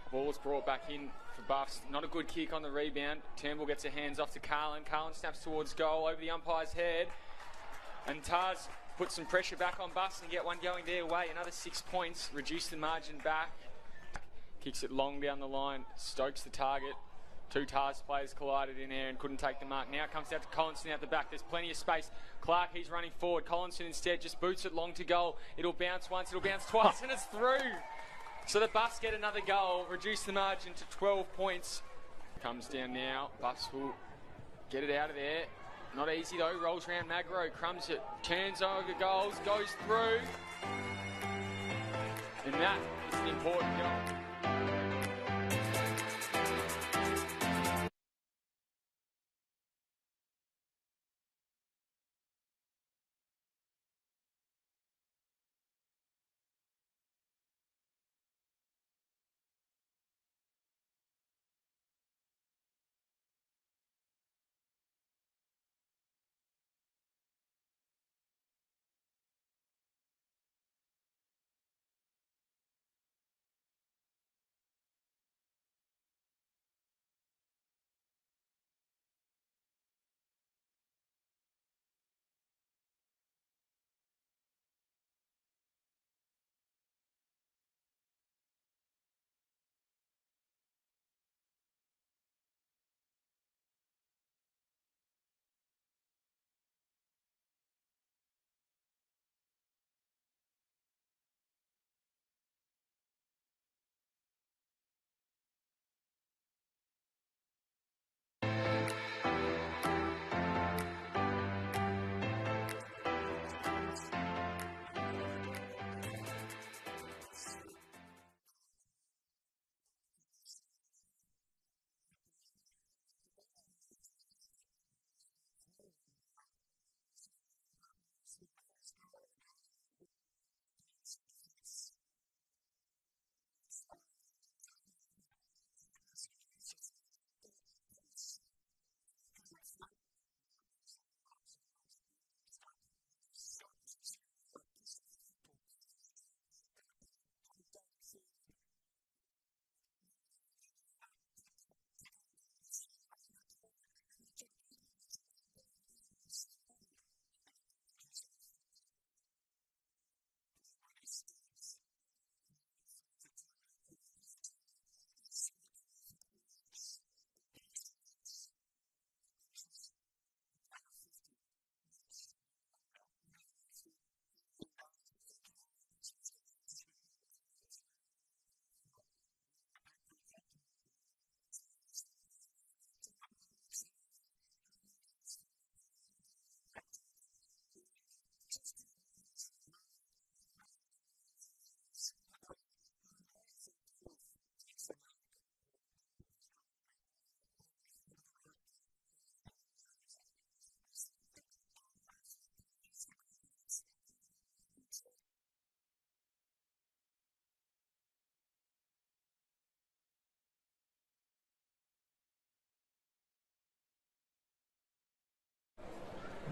ball's brought back in for Buffs. Not a good kick on the rebound. Turnbull gets her hands off to Carlin. Carlin snaps towards goal over the umpire's head. And Tars put some pressure back on Buffs and get one going their way. Another 6 points. Reduce the margin back. Kicks it long down the line. Stokes the target. Two Tars players collided in there and couldn't take the mark. Now it comes out to Collinson out the back. There's plenty of space. Clark, he's running forward. Collinson instead just boots it long to goal. It'll bounce once, it'll bounce twice, and it's through. So the Buffs get another goal, reduce the margin to 12 points. Comes down now. Buffs will get it out of there. Not easy though. Rolls around Magro, crumbs it, turns over goals, goes through. And that is an important goal.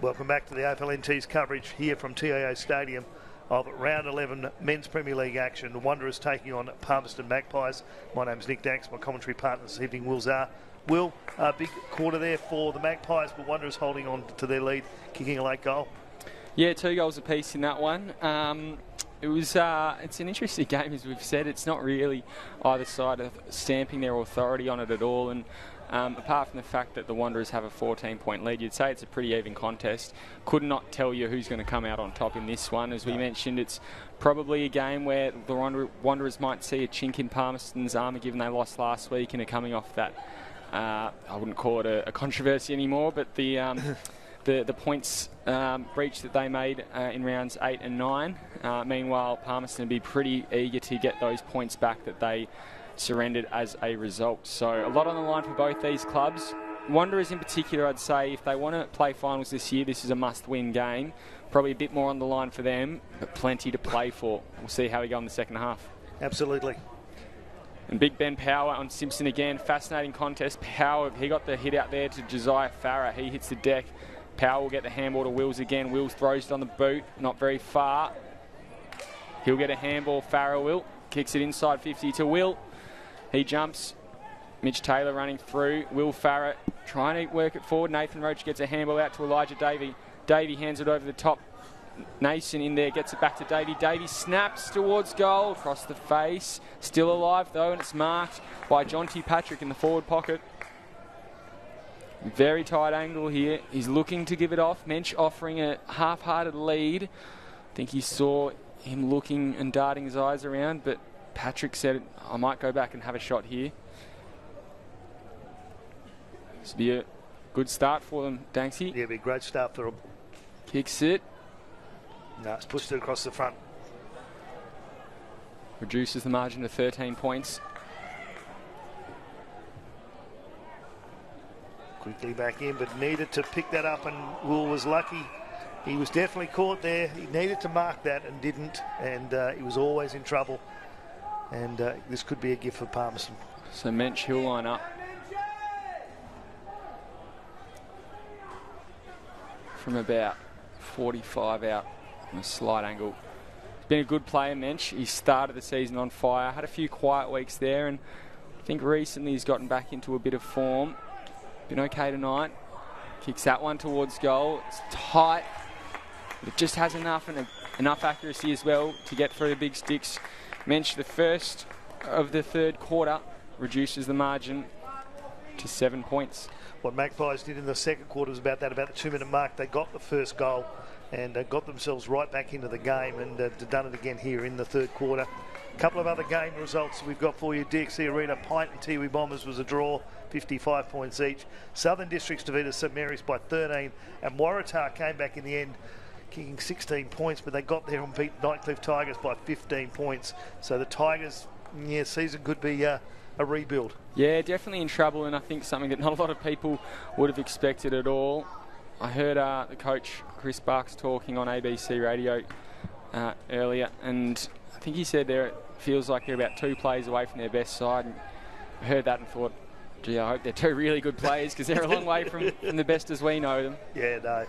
Welcome back to the AFL-NT's coverage here from TIO Stadium of round 11 Men's Premier League action. The Wanderers taking on Palmerston Magpies. My name's Nick Danks. My commentary partner this evening, Will Czar. Will, a big quarter there for the Magpies, but Wanderers holding on to their lead, kicking a late goal. Yeah, 2 goals apiece in that one. It's an interesting game, as we've said. It's not really either side of stamping their authority on it at all, and apart from the fact that the Wanderers have a 14-point lead, you'd say it's a pretty even contest. Could not tell you who's going to come out on top in this one. As we mentioned, it's probably a game where the Wanderers might see a chink in Palmerston's armour, given they lost last week and are coming off that, I wouldn't call it a controversy anymore, but the points breach that they made in rounds 8 and 9. Meanwhile, Palmerston would be pretty eager to get those points back that they surrendered as a result. So a lot on the line for both these clubs. Wanderers in particular, I'd say, if they want to play finals this year, this is a must-win game. Probably a bit more on the line for them, but plenty to play for. We'll see how we go in the second half. Absolutely. And Big Ben Power on Simpson again. Fascinating contest. Power, he got the hit out there to Josiah Farah. He hits the deck. Power will get the handball to Wills again. Wills throws it on the boot, not very far. He'll get a handball, Farah will. Kicks it inside 50 to Will. He jumps. Mitch Taylor running through. Will Farah trying to work it forward. Nathan Roach gets a handball out to Elijah Davey. Davey hands it over the top. Nason in there, gets it back to Davey. Davey snaps towards goal, across the face. Still alive though, and it's marked by Jonty Patrick in the forward pocket. Very tight angle here. He's looking to give it off. Mensch offering a half-hearted lead. I think he saw him looking and darting his eyes around, but Patrick said, I might go back and have a shot here. This will be a good start for them, Danksy. Yeah, it'll be a great start for them. Kicks it. No, it's pushed it across the front. Reduces the margin to 13 points. Quickly back in, but needed to pick that up, and Will was lucky. He was definitely caught there. He needed to mark that and didn't, and he was always in trouble. And this could be a gift for Palmerston. So Mensch, he'll line up. From about 45 out on a slight angle. He's been a good player, Mensch. He started the season on fire. Had a few quiet weeks there, and I think recently he's gotten back into a bit of form. Been okay tonight. Kicks that one towards goal. It's tight. But it just has enough and enough accuracy as well to get through the big sticks. Mensch, the first of the third quarter, reduces the margin to 7 points. What Magpies did in the second quarter was about the 2-minute mark. They got the first goal and got themselves right back into the game, and done it again here in the third quarter. A couple of other game results we've got for you. DXC Arena, Pint and Tiwi Bombers was a draw, 55 points each. Southern Districts defeated St Mary's by 13, and Waratah came back in the end, kicking 16 points, but they got there and beat Nightcliff Tigers by 15 points. So the Tigers, season could be a rebuild. Yeah, definitely in trouble, and I think something that not a lot of people would have expected at all. I heard the coach, Chris Bucks, talking on ABC radio earlier, and I think he said it feels like they're about 2 players away from their best side. And I heard that and thought, gee, I hope they're 2 really good players, because they're a long way from the best as we know them. Yeah, no.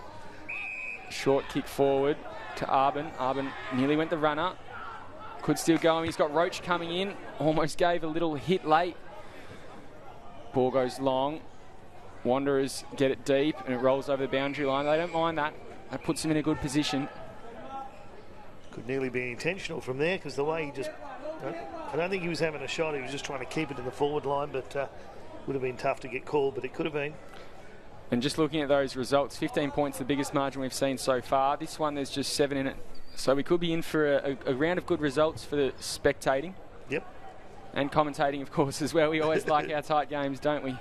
Short kick forward to Arbin. Arbin nearly went the runner. Could still go. He's got Roach coming in. Almost gave a little hit late. Ball goes long. Wanderers get it deep, and it rolls over the boundary line. They don't mind that. That puts them in a good position. Could nearly be intentional from there, because the way he just... I don't think he was having a shot. He was just trying to keep it in the forward line, but would have been tough to get called, but it could have been. And just looking at those results, 15 points, the biggest margin we've seen so far. This one, there's just 7 in it. So we could be in for a round of good results for the spectating. Yep. And commentating, of course, as well. We always like our tight games, don't we?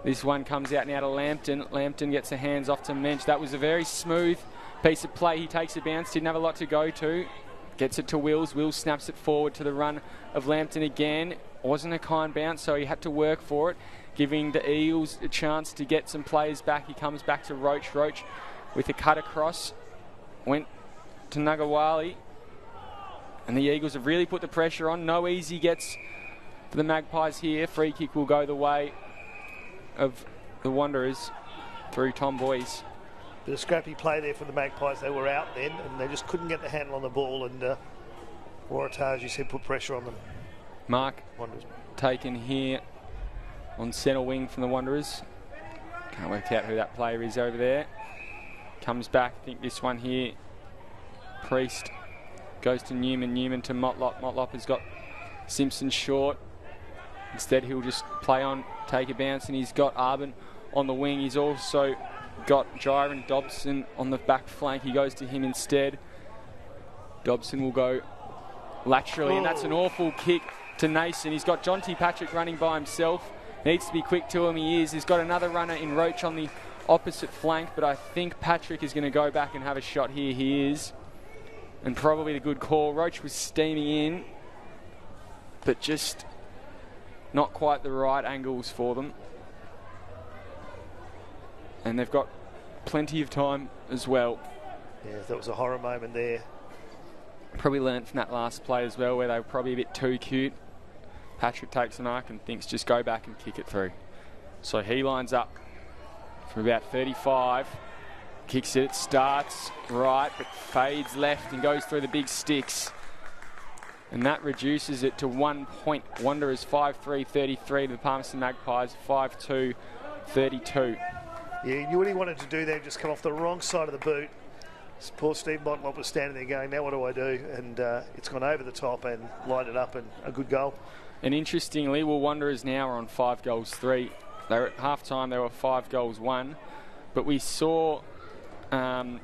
This one comes out now to Lambton. Lambton gets the hands off to Mensch. That was a very smooth piece of play. He takes a bounce, didn't have a lot to go to. Gets it to Wills. Wills snaps it forward to the run of Lambton again. Wasn't a kind bounce, so he had to work for it, giving the Eagles a chance to get some players back. He comes back to Roach. Roach with a cut across. Went to Nagawali. And the Eagles have really put the pressure on. No easy gets for the Magpies here. Free kick will go the way of the Wanderers through Tom Boyce. Bit of scrappy play there from the Magpies. They were out then, and they just couldn't get the handle on the ball, and Waratah, as you said, put pressure on them. Mark Wanderers taken here on centre wing from the Wanderers. Can't work out who that player is over there. Comes back, I think this one here. Priest goes to Newman, Newman to Motlop. Motlop has got Simpson short. Instead he'll just play on, take a bounce, and he's got Arbin on the wing. He's also got Jiren Dobson on the back flank. He goes to him instead. Dobson will go laterally, and that's an awful kick to Nason. He's got John T. Patrick running by himself. Needs to be quick to him. He is. He's got another runner in Roach on the opposite flank, but I think Patrick is going to go back and have a shot here. He is. And probably the good call. Roach was steaming in, but just not quite the right angles for them. And they've got plenty of time as well. Yeah, that was a horror moment there. Probably learnt from that last play as well, where they were probably a bit too cute. Patrick takes the mark and thinks just go back and kick it through. So he lines up from about 35. Kicks it, starts right, but fades left and goes through the big sticks. And that reduces it to 1 point. Wanderers 5-3-33 to the Palmerston Magpies 5-2-32. Yeah, he knew what he wanted to do there, just come off the wrong side of the boot. Poor Steve Motlop was standing there going, now what do I do? And it's gone over the top and lined it up, and a good goal. And interestingly, Wanderers now are on 5 goals 3. They were at half time, they were 5 goals 1. But we saw... they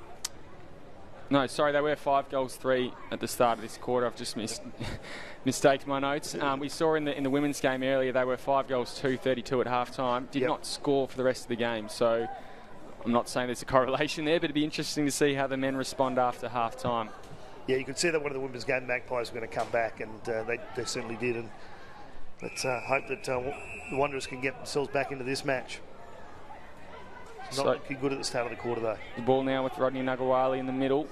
were 5 goals 3 at the start of this quarter. I've just mistaken my notes. We saw in the women's game earlier, they were 5 goals 2, 32 at half time. Did not score for the rest of the game. So I'm not saying there's a correlation there, but it'd be interesting to see how the men respond after half time. Yeah, you could see that one of the women's game Magpies were going to come back, and they certainly did. And let's hope that the Wanderers can get themselves back into this match. Not looking good at the start of the quarter, though. The ball now with Rodney Nagawali in the middle.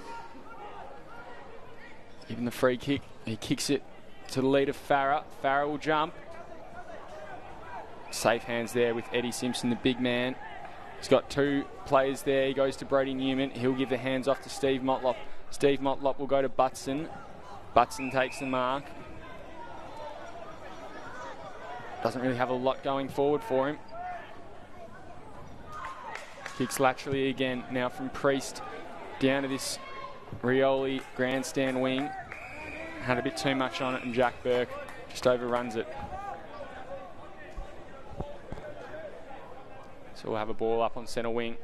Given the free kick, he kicks it to the leader, Farah. Farah will jump. Safe hands there with Eddie Simpson, the big man. He's got 2 players there. He goes to Brody Newman. He'll give the hands off to Steve Motlop. Steve Motlop will go to Butson. Butson takes the mark. Doesn't really have a lot going forward for him. Kicks laterally again now from Priest down to this Rioli grandstand wing. Had a bit too much on it, and Jack Burke just overruns it. So we'll have a ball up on centre wing.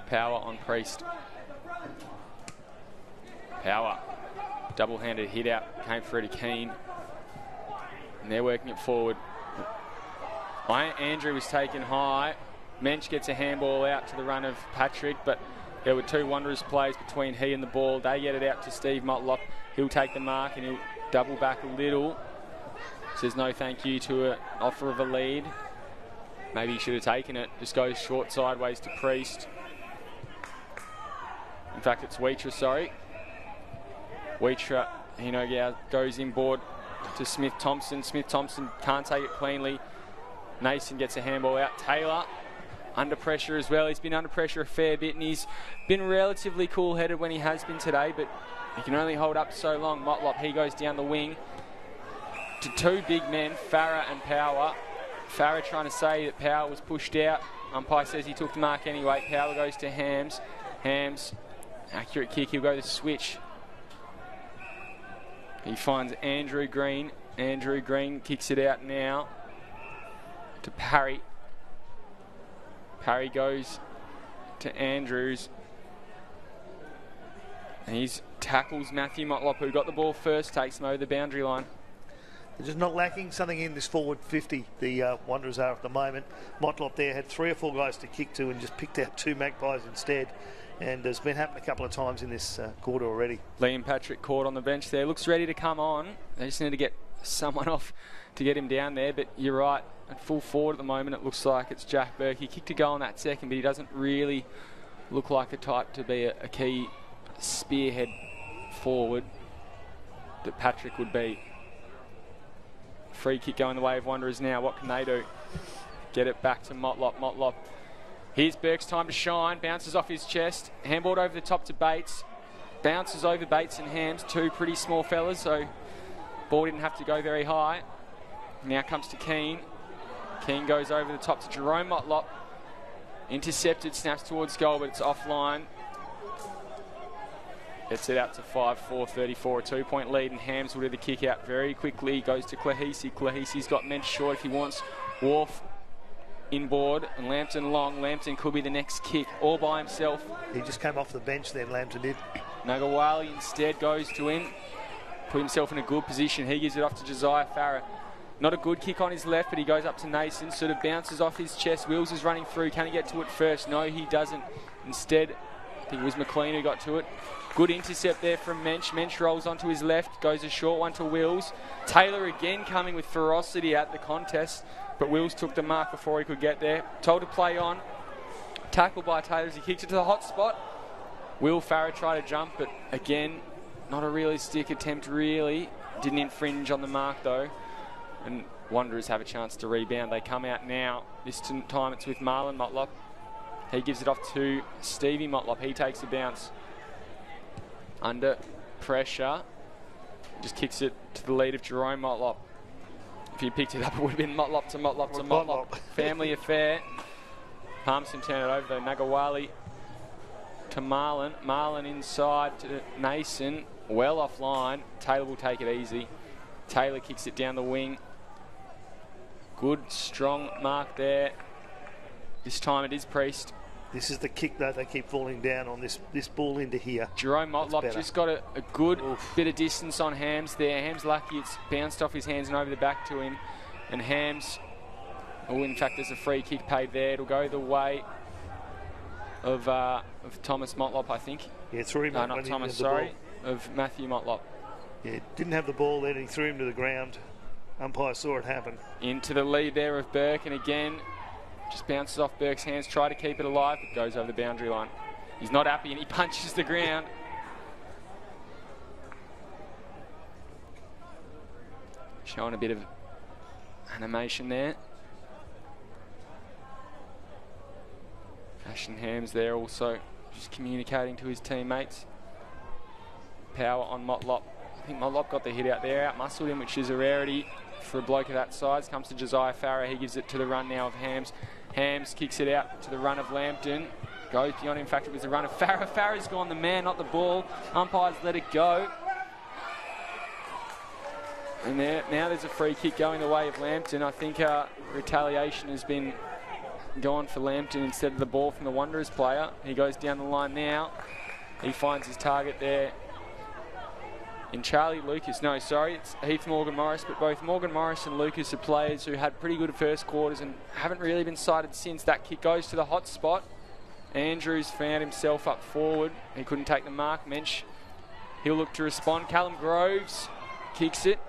Power on Priest. Power. Double-handed hit out. Came through to Keane. And they're working it forward. Andrew was taken high. Mensch gets a handball out to the run of Patrick, but there were 2 Wanderers players between he and the ball. They get it out to Steve Motlop. He'll take the mark and he'll double back a little. Says no thank you to an offer of a lead. Maybe he should have taken it. Just goes short sideways to Priest. In fact, it's Weitra, sorry. Weitra, goes inboard to Smith-Thompson. Smith-Thompson can't take it cleanly. Nason gets a handball out. Taylor under pressure as well. He's been under pressure a fair bit, and he's been relatively cool-headed when he has been today, but he can only hold up so long. Motlop, he goes down the wing to 2 big men, Farah and Power. Farah trying to say that Power was pushed out. Umpire says he took the mark anyway. Power goes to Hams. Hams, accurate kick. He'll go to switch. He finds Andrew Green. Andrew Green kicks it out now to Parry. Parry goes to Andrews. And he tackles Matthew Motlop, who got the ball first, takes him over the boundary line. They're just not lacking something in this forward 50, the Wanderers are at the moment. Motlop there had 3 or 4 guys to kick to and just picked out 2 Magpies instead. And it's been happening a couple of times in this quarter already. Liam Patrick caught on the bench there. Looks ready to come on. They just need to get someone off to get him down there. But you're right, at full forward at the moment, it looks like it's Jack Burke. He kicked a goal in that second, but he doesn't really look like the type to be a key spearhead forward that Patrick would be. Free kick going the way of Wanderers now. What can they do? get it back to Motlop. Motlop. Here's Burke's time to shine. Bounces off his chest. Handballed over the top to Bates. Bounces over Bates and Hams. Two pretty small fellas, so ball didn't have to go very high. Now comes to Keane. Keane goes over the top to Jerome Motlop. Intercepted, snaps towards goal, but it's offline. Gets it out to 5-4, 34, a 2-point lead, and Hams will do the kick out very quickly. Goes to Clahisi. Clahisi's got men short if he wants. Wharf inboard, and Lambton long. Lambton could be the next kick all by himself. He just came off the bench then, Lambton did. Nagawali instead goes to him. Put himself in a good position. He gives it off to Josiah Farah. Not a good kick on his left, but he goes up to Nason. Sort of bounces off his chest. Wills is running through. Can he get to it first? No, he doesn't. Instead, I think it was McLean who got to it. Good intercept there from Mensch. Mensch rolls onto his left. Goes a short one to Wills. Taylor again coming with ferocity at the contest, but Wills took the mark before he could get there. Told to play on. Tackled by Taylor as he kicked it to the hot spot. Will Farah tried to jump, but again, not a realistic attempt really. Didn't infringe on the mark though. And Wanderers have a chance to rebound. They come out now. This time it's with Marlon Motlop. He gives it off to Stevie Motlop. He takes the bounce. Under pressure. Just kicks it to the lead of Jerome Motlop. If he picked it up, it would have been Motlop to Motlop to Motlop. Family affair. Palmerston turn it over though. Nagawali to Marlon. Marlon inside to Nason. Well offline. Taylor will take it easy. Taylor kicks it down the wing. Good, strong mark there. This time it is Priest. This is the kick though, they keep falling down on this ball into here. Jerome Motlop just got a good bit of distance on Hams there. Hams lucky it's bounced off his hands and over the back to him. And Hams, in fact there's a free kick paid there. It'll go the way of Thomas Motlop, I think. Yeah, threw him. No, not Thomas, sorry. Of Matthew Motlop. Yeah, didn't have the ball then, he threw him to the ground. Umpire saw it happen. Into the lead there of Burke, and again, just bounces off Burke's hands, try to keep it alive, but goes over the boundary line. He's not happy and he punches the ground. Showing a bit of animation there. Ashton Hams there also just communicating to his teammates. Power on Motlop. I think Motlop got the hit out there, out-muscled him, which is a rarity for a bloke of that size. Comes to Josiah Farah. He gives it to the run now of Hams. Hams kicks it out to the run of Lambton. Goes beyond him. In fact, it was the run of Farah. Farah's gone the man, not the ball. Umpires let it go. And now there's a free kick going the way of Lambton. I think retaliation has been gone for Lambton instead of the ball from the Wanderers player. He goes down the line now. He finds his target there in Charlie Lucas. No, sorry, it's Heath Morgan Morris, but both Morgan Morris and Lucas are players who had pretty good first quarters and haven't really been sighted since. That kick goes to the hot spot. Andrews found himself up forward. He couldn't take the mark. Mensch, he'll look to respond. Callum Groves kicks it,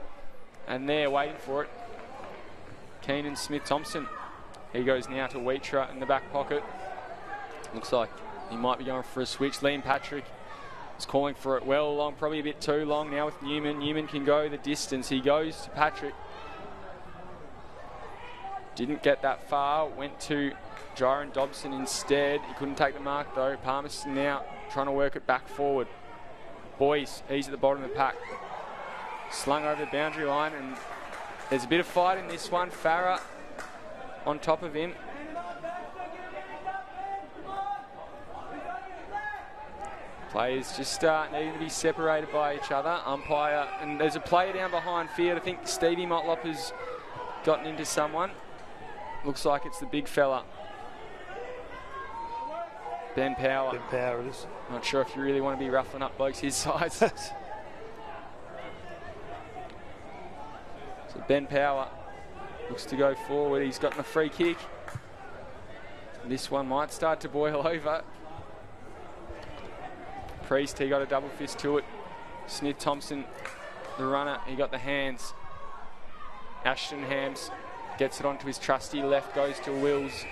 and they're waiting for it. Keenan Smith-Thompson. He goes now to Wheatra in the back pocket. Looks like he might be going for a switch. Liam Patrick is calling for it well long, probably a bit too long now with Newman. Newman can go the distance. He goes to Patrick. Didn't get that far. Went to Jaron Dobson instead. He couldn't take the mark though. Palmerston now trying to work it back forward. Boys, he's at the bottom of the pack. Slung over the boundary line, and there's a bit of fight in this one. Farah on top of him. Players just needing to be separated by each other. Umpire, and there's a player down behind field. I think Stevie Motlop has gotten into someone. Looks like it's the big fella. Ben Power. Ben Power it is. Not sure if you really want to be ruffling up blokes his size. So Ben Power looks to go forward. He's gotten a free kick. This one might start to boil over. Priest, he got a double fist to it. Smith-Thompson, the runner, he got the hands. Ashton Hams gets it onto his trusty left, goes to Wills.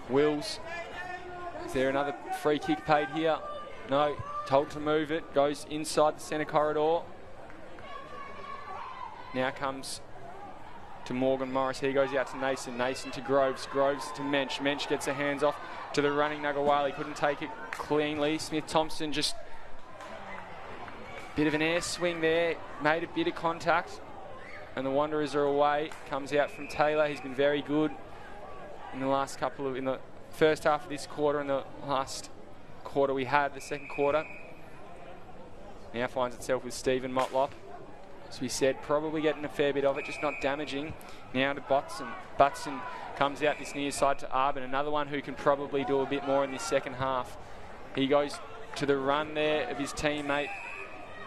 Wills, is there another free kick paid here? No, told to move it, goes inside the centre corridor. Now comes to Morgan Morris. He goes out to Nason. Nason to Groves. Groves to Mensch. Mensch gets the hands off to the running Nagawali. Couldn't take it cleanly. Smith-Thompson just bit of an air swing there. Made a bit of contact. And the Wanderers are away. Comes out from Taylor. He's been very good in the first half of this quarter and the last quarter we had, the second quarter. Now finds itself with Stephen Motlop. As we said, probably getting a fair bit of it, just not damaging. Now to Butson. Butson comes out this near side to Arbin, another one who can probably do a bit more in this second half. He goes to the run there of his teammate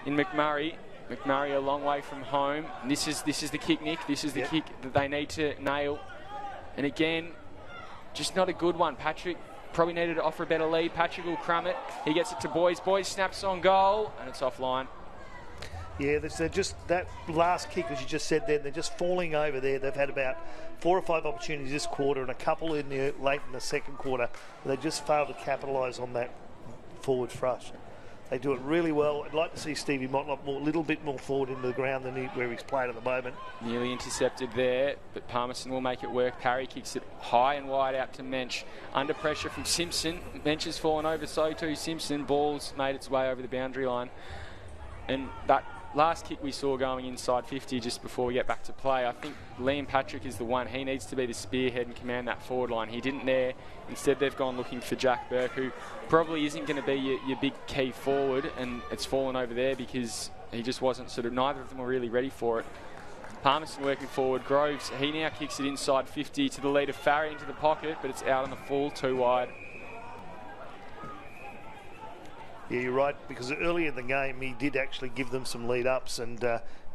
in McMurray. McMurray a long way from home. And this is the kick, Nick. This is the kick that they need to nail. And again, just not a good one. Patrick probably needed to offer a better lead. Patrick will crumb it. He gets it to Boys. Boys snaps on goal, and it's offline. Yeah, they're just that last kick, as you just said there, they're just falling over there. They've had about 4 or 5 opportunities this quarter and a couple late in the second quarter. They just failed to capitalise on that forward thrust. They do it really well. I'd like to see Stevie Motlop a little bit more forward into the ground than where he's played at the moment. Nearly intercepted there, but Palmerston will make it work. Parry kicks it high and wide out to Mensch. Under pressure from Simpson. Mensch has fallen over, so too Simpson. Ball's made its way over the boundary line. And that last kick we saw going inside 50 just before we get back to play, I think Liam Patrick is the one. He needs to be the spearhead and command that forward line. He didn't there. Instead, they've gone looking for Jack Burke, who probably isn't going to be your big key forward, and it's fallen over there because he just wasn't neither of them were really ready for it. Palmerston working forward. Groves, he now kicks it inside 50 to the leader, Farry into the pocket, but it's out on the full, too wide. Yeah, you're right, because earlier in the game he did actually give them some lead-ups and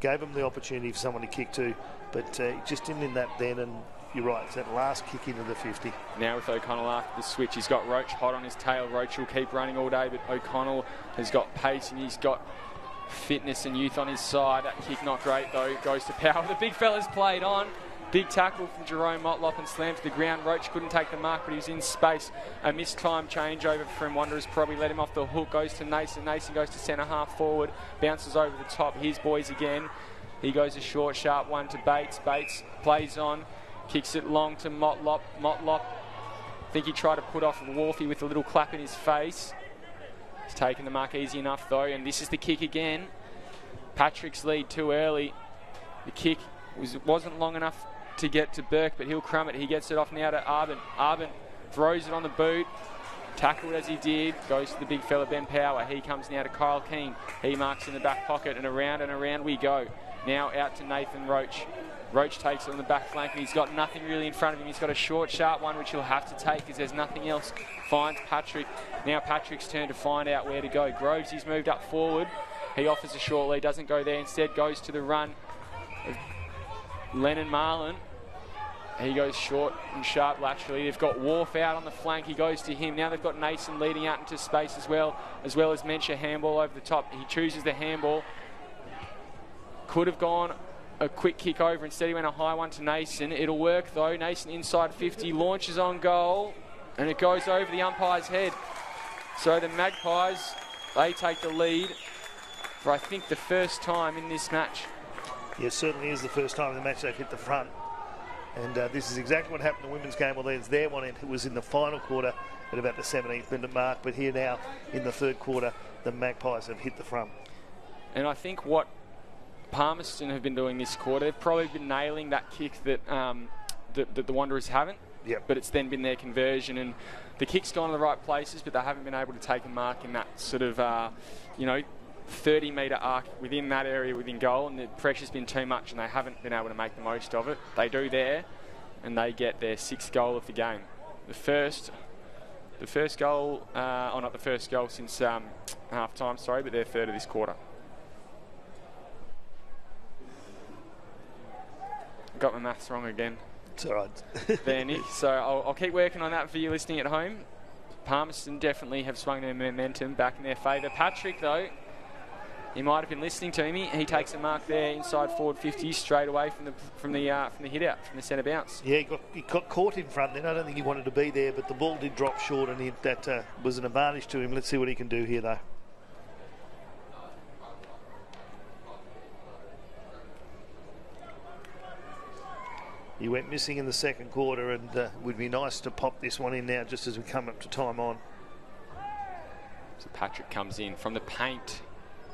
gave them the opportunity for someone to kick to, but he just didn't in that then, and you're right, it's that last kick into the 50. Now with O'Connell after the switch, he's got Roach hot on his tail. Roach will keep running all day, but O'Connell has got pace and he's got fitness and youth on his side. That kick not great though, goes to Power. The big fella's played on. Big tackle from Jerome Motlop and slammed to the ground. Roach couldn't take the mark, but he was in space. A missed time changeover from Wanderers probably let him off the hook. Goes to Nason. Nason goes to centre half forward. Bounces over the top. Here's Boys again. He goes a short, sharp one to Bates. Bates plays on. Kicks it long to Motlop. Motlop, I think he tried to put off Wharfie with a little clap in his face. He's taken the mark easy enough though, and this is the kick again. Patrick's lead too early. The kick wasn't long enough to get to Burke, but he'll crumb it. He gets it off now to Arbin. Arbin throws it on the boot. Tackled as he did. Goes to the big fella, Ben Power. He comes now to Kyle Keane. He marks in the back pocket, and around we go. Now out to Nathan Roach. Roach takes it on the back flank, and he's got nothing really in front of him. He's got a short, sharp one, which he'll have to take because there's nothing else. Finds Patrick. Now Patrick's turn to find out where to go. Groves, he's moved up forward. He offers a short lead, doesn't go there. Instead goes to the run of Lennon Marlin. He goes short and sharp laterally. They've got Wharf out on the flank. He goes to him. Now they've got Nason leading out into space as well as Mensch, a handball over the top. He chooses the handball. Could have gone a quick kick over. Instead he went a high one to Nason. It'll work though. Nason inside 50, launches on goal, and it goes over the umpire's head. So the Magpies, they take the lead for I think the first time in this match. Yeah, certainly is the first time in the match they've hit the front. And this is exactly what happened in the women's game. Well, there's their one. It was in the final quarter at about the 17th minute mark. But here now in the third quarter, the Magpies have hit the front. And I think what Palmerston have been doing this quarter, they've probably been nailing that kick that the Wanderers haven't. Yep. But it's then been their conversion. And the kick's gone to the right places, but they haven't been able to take a mark in that sort of, 30-metre arc within that area within goal, and the pressure's been too much and they haven't been able to make the most of it. They do there, and they get their 6th goal of the game. The first goal, not the first goal since half-time, sorry, but their 3rd of this quarter. Got my maths wrong again. It's all right. There, Nick. So I'll keep working on that for you listening at home. Palmerston definitely have swung their momentum back in their favour. Patrick, though, he might have been listening to me. He takes a mark there inside forward 50 straight away from the hit out, from the centre bounce. Yeah, he got caught in front then. I don't think he wanted to be there, but the ball did drop short, and that was an advantage to him. Let's see what he can do here, though. He went missing in the second quarter, and would be nice to pop this one in now just as we come up to time on. So Patrick comes in from the paint.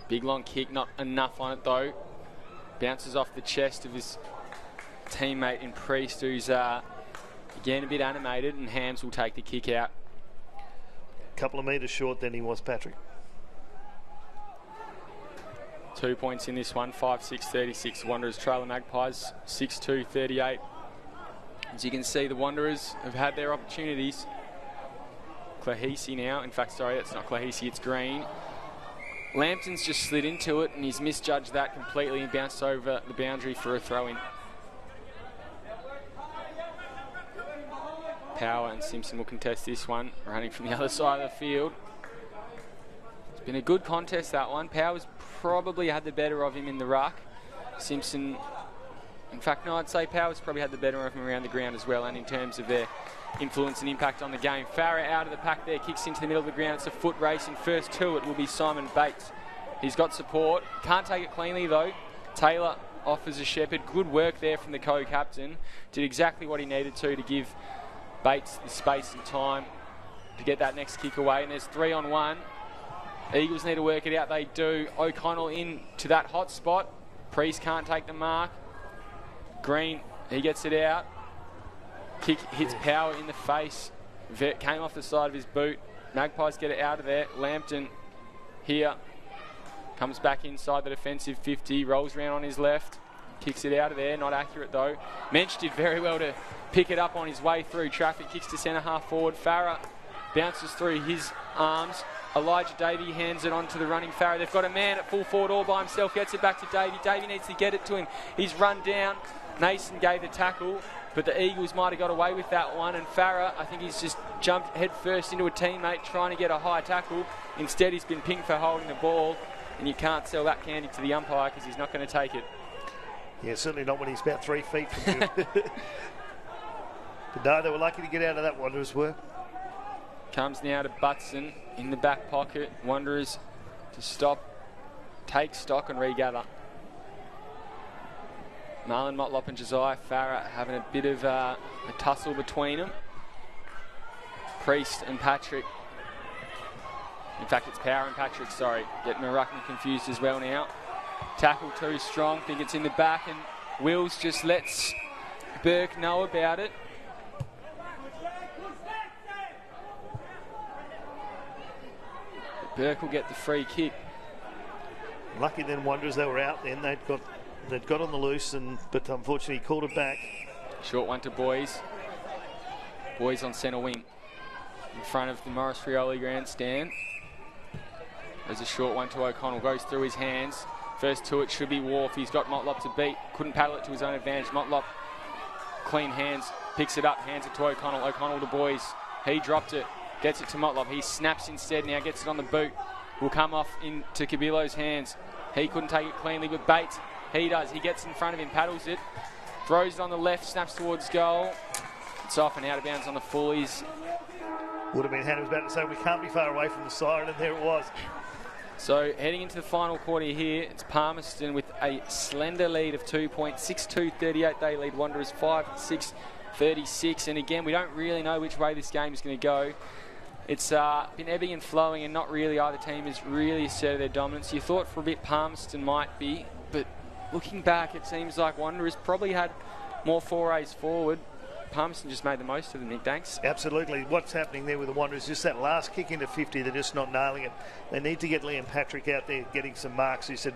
Big long kick, not enough on it though. Bounces off the chest of his teammate in Priest, who's again a bit animated, and Hams will take the kick out. A couple of metres short than he was, Patrick. 2 points in this one, 5-6-36. Wanderers trail the Magpies 6-2-38. As you can see, the Wanderers have had their opportunities. Claheisi now, in fact, sorry, that's not Claheisi, it's Green. Lambton's just slid into it, and he's misjudged that completely and bounced over the boundary for a throw-in. Power and Simpson will contest this one, running from the other side of the field. It's been a good contest, that one. Power's probably had the better of him in the ruck. Simpson, in fact, no, I'd say Power's probably had the better of him around the ground as well, and in terms of their influence and impact on the game. Farah out of the pack there, kicks into the middle of the ground. It's a foot race, and first to it will be Simon Bates. He's got support. Can't take it cleanly though. Taylor offers a shepherd. Good work there from the co-captain. Did exactly what he needed to give Bates the space and time to get that next kick away. And there's 3-on-1. Eagles need to work it out. They do. O'Connell in to that hot spot. Priest can't take the mark. Green, he gets it out. Kick hits Power in the face. Came off the side of his boot. Magpies get it out of there. Lambton here comes back inside the defensive 50. Rolls around on his left. Kicks it out of there. Not accurate though. Mensch did very well to pick it up on his way through traffic. Kicks to centre half forward. Farah bounces through his arms. Elijah Davey hands it on to the running Farah. They've got a man at full forward all by himself. Gets it back to Davey. Davey needs to get it to him. He's run down. Nason gave the tackle, but the Eagles might have got away with that one. And Farah, I think he's just jumped head first into a teammate trying to get a high tackle. Instead, he's been pinged for holding the ball. And you can't sell that candy to the umpire because he's not going to take it. Yeah, certainly not when he's about 3 feet from you. But no, they were lucky to get out of that, Wanderers were. Comes now to Butson in the back pocket. Wanderers to stop, take stock and regather. Marlon Motlop and Josiah Farah having a bit of a tussle between them. Priest and Patrick. In fact, it's Power and Patrick, sorry. Getting Maracan confused as well now. Tackle too strong, think it's in the back, and Wills just lets Burke know about it. Burke will get the free kick. Lucky then, Wanderers, they were out then. They'd got on the loose, but unfortunately he called it back. Short one to Boys. Boys on centre wing. In front of the Morris Frioli grandstand. There's a short one to O'Connell. Goes through his hands. First to it should be Wharf. He's got Motlop to beat. Couldn't paddle it to his own advantage. Motlop, clean hands. Picks it up. Hands it to O'Connell. O'Connell to Boys. He dropped it. Gets it to Motlop. He snaps instead. Now gets it on the boot. Will come off into Cabillo's hands. He couldn't take it cleanly, but Bates, he does. He gets in front of him, paddles it. Throws it on the left. Snaps towards goal. It's off and out of bounds on the fullies. Would have been Hannah was about to say we can't be far away from the siren, and there it was. So heading into the final quarter here, it's Palmerston with a slender lead of 2 points, 6-2-38. They lead Wanderers 5-6-36. And again, we don't really know which way this game is going to go. It's been ebbing and flowing, and not really either team has really asserted their dominance. You thought for a bit Palmerston might be, but looking back, it seems like Wanderers probably had more forays forward. Palmerston just made the most of it, Nick Danks. Absolutely. What's happening there with the Wanderers, just that last kick into 50, they're just not nailing it. They need to get Liam Patrick out there getting some marks. He said,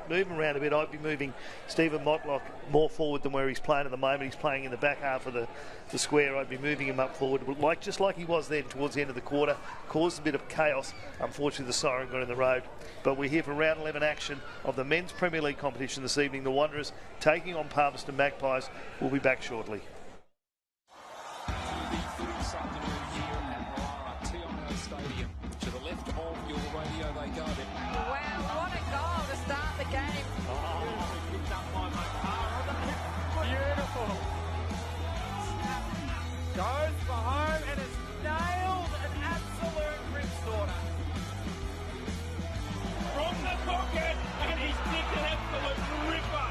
move him around a bit. I'd be moving Stephen Motlock more forward than where he's playing at the moment. He's playing in the back half of the square. I'd be moving him up forward, just like he was then towards the end of the quarter. Caused a bit of chaos. Unfortunately, the siren got in the road. But we're here for round 11 action of the men's Premier League competition this evening. The Wanderers taking on Palmerston Magpies. We'll be back shortly. This afternoon here at TIO Stadium. To the left of your radio they go. Wow, what a goal to start the game. Beautiful. Goes for home and has nailed an absolute ripsorter. From the pocket, and he's kicked an absolute ripper.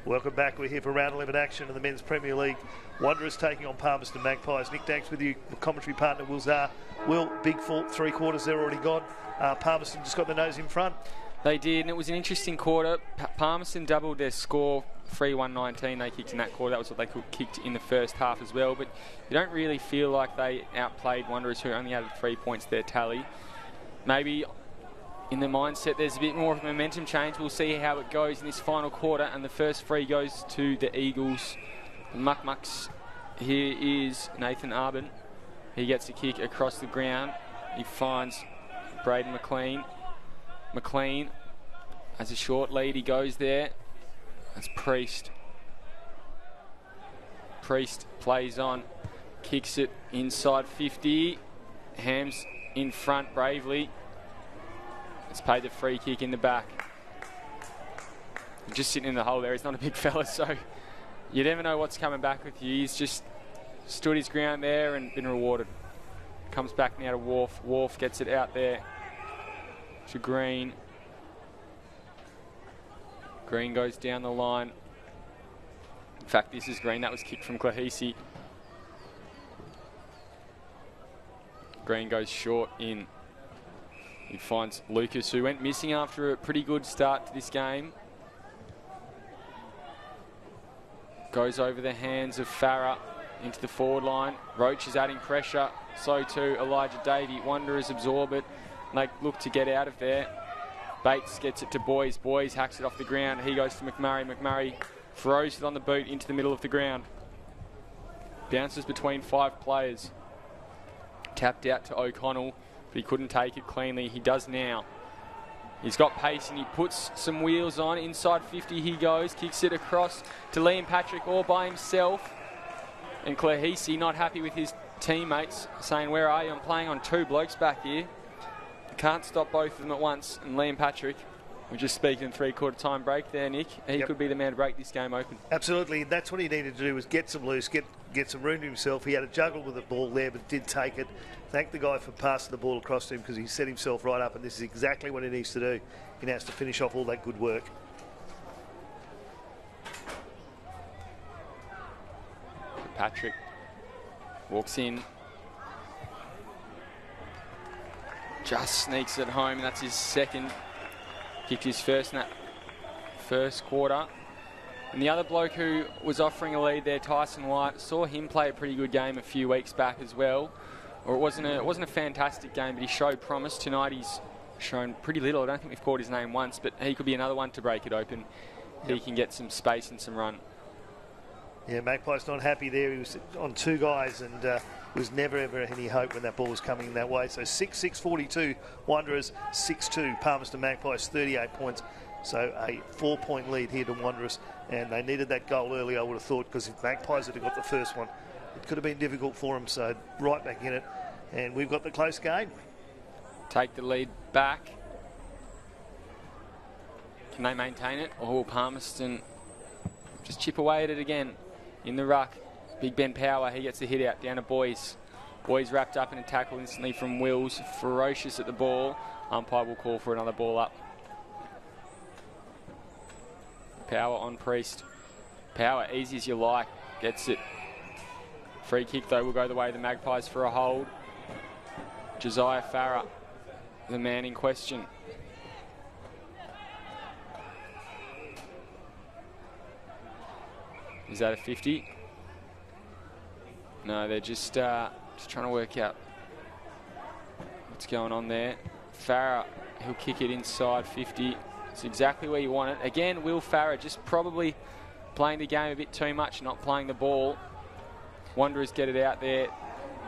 Welcome back. We're here for round 11 action in the Men's Premier League. Wanderers taking on Palmerston Magpies. Nick Danks with you, commentary partner Will Czar. Will, big fault, 3/4, they're already gone. Palmerston just got the nose in front. They did, and it was an interesting quarter. Palmerston doubled their score, 3-1-19 they kicked in that quarter. That was what they kicked in the first half as well, but you don't really feel like they outplayed Wanderers, who only added 3 points to their tally. Maybe in the mindset there's a bit more of a momentum change. We'll see how it goes in this final quarter, and the first free goes to the Eagles. The Muck-Mucks, here is Nathan Arbin. He gets a kick across the ground. He finds Braden McLean. McLean has a short lead. He goes there. That's Priest. Priest plays on. Kicks it inside 50. Hams in front bravely. It's paid the free kick in the back. Just sitting in the hole there. He's not a big fella, so you never know what's coming back with you. He's just stood his ground there and been rewarded. Comes back now to Wharf. Wharf gets it out there to Green. Green goes down the line. In fact, this is Green. That was kicked from Klahisi. Green goes short in. He finds Lucas, who went missing after a pretty good start to this game. Goes over the hands of Farah into the forward line. Roach is adding pressure. So too Elijah Davey. Wanderers absorb it. They look to get out of there. Bates gets it to Boys. Boys hacks it off the ground. He goes to McMurray. McMurray throws it on the boot into the middle of the ground. Bounces between 5 players. Tapped out to O'Connell, but he couldn't take it cleanly. He does now. He's got pace and he puts some wheels on. Inside 50 he goes. Kicks it across to Liam Patrick all by himself. And Klahisi not happy with his teammates, saying, where are you? I'm playing on 2 blokes back here. Can't stop both of them at once. And Liam Patrick, we're just speaking 3/4 time break there, Nick. He could be the man to break this game open. Absolutely. That's what he needed to do, was get some loose, get some room to himself. He had a juggle with the ball there, but did take it. Thank the guy for passing the ball across to him, because he set himself right up, and this is exactly what he needs to do. He now has to finish off all that good work. Patrick walks in. Just sneaks it home. That's his second. Kicked his first in that first quarter. And the other bloke who was offering a lead there, Tyson White, saw him play a pretty good game a few weeks back as well. Or it wasn't a fantastic game, but he showed promise. Tonight he's shown pretty little. I don't think we've called his name once, but he could be another one to break it open. He can get some space and some run. Yeah, Magpie's not happy there. He was on 2 guys and was never ever any hope when that ball was coming that way. So 6-6-42 Wanderers, 6-2 Palmerston Magpies, 38 points. So a 4-point lead here to Wanderers, and they needed that goal early, I would have thought, because if Magpies had got the first one, it could have been difficult for them. So right back in it, and we've got the close game. Take the lead back. Can they maintain it, or will Palmerston just chip away at it again? In the ruck, Big Ben Power, he gets the hit out down to Boys. Boys wrapped up in a tackle instantly from Wills. Ferocious at the ball. Umpire will call for another ball up. Power on Priest. Power, easy as you like, gets it. Free kick though will go the way of the Magpies for a hold. Josiah Farah, the man in question. Is that a 50? No, they're just trying to work out what's going on there. Farah, he'll kick it inside 50. It's exactly where you want it. Again, Will Farah just probably playing the game a bit too much, not playing the ball. Wanderers get it out there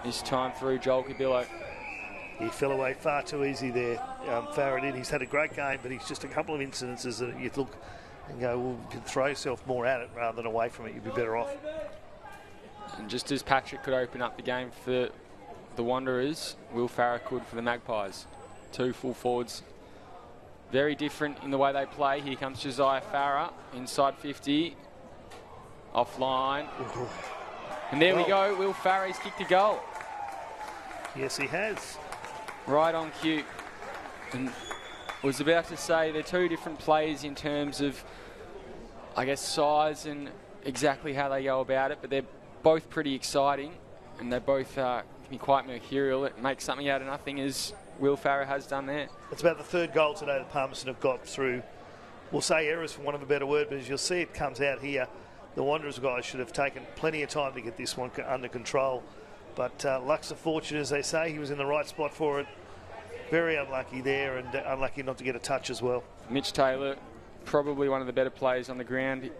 this time through Joel Cabillo. He fell away far too easy there. Farah did. He's had a great game, but he's just a couple of incidences that you look and go, well, you can throw yourself more at it rather than away from it. You'd be better off. And just as Patrick could open up the game for the Wanderers, Will Farah could for the Magpies. 2 full forwards. Very different in the way they play. Here comes Josiah Farah, inside 50. Offline. Ooh. And there we go. Will Farah's kicked a goal. Yes, he has. Right on cue. And was about to say they're 2 different players in terms of I guess, size and exactly how they go about it, but they're both pretty exciting, and they both can be quite mercurial. It makes something out of nothing, as Will Farrer has done there. It's about the third goal today that Palmerston have got through, we'll say errors for want of a better word, but as you'll see it comes out here, the Wanderers guys should have taken plenty of time to get this one under control. But luck's of fortune, as they say. He was in the right spot for it. Very unlucky there, and unlucky not to get a touch as well. Mitch Taylor, probably one of the better players on the ground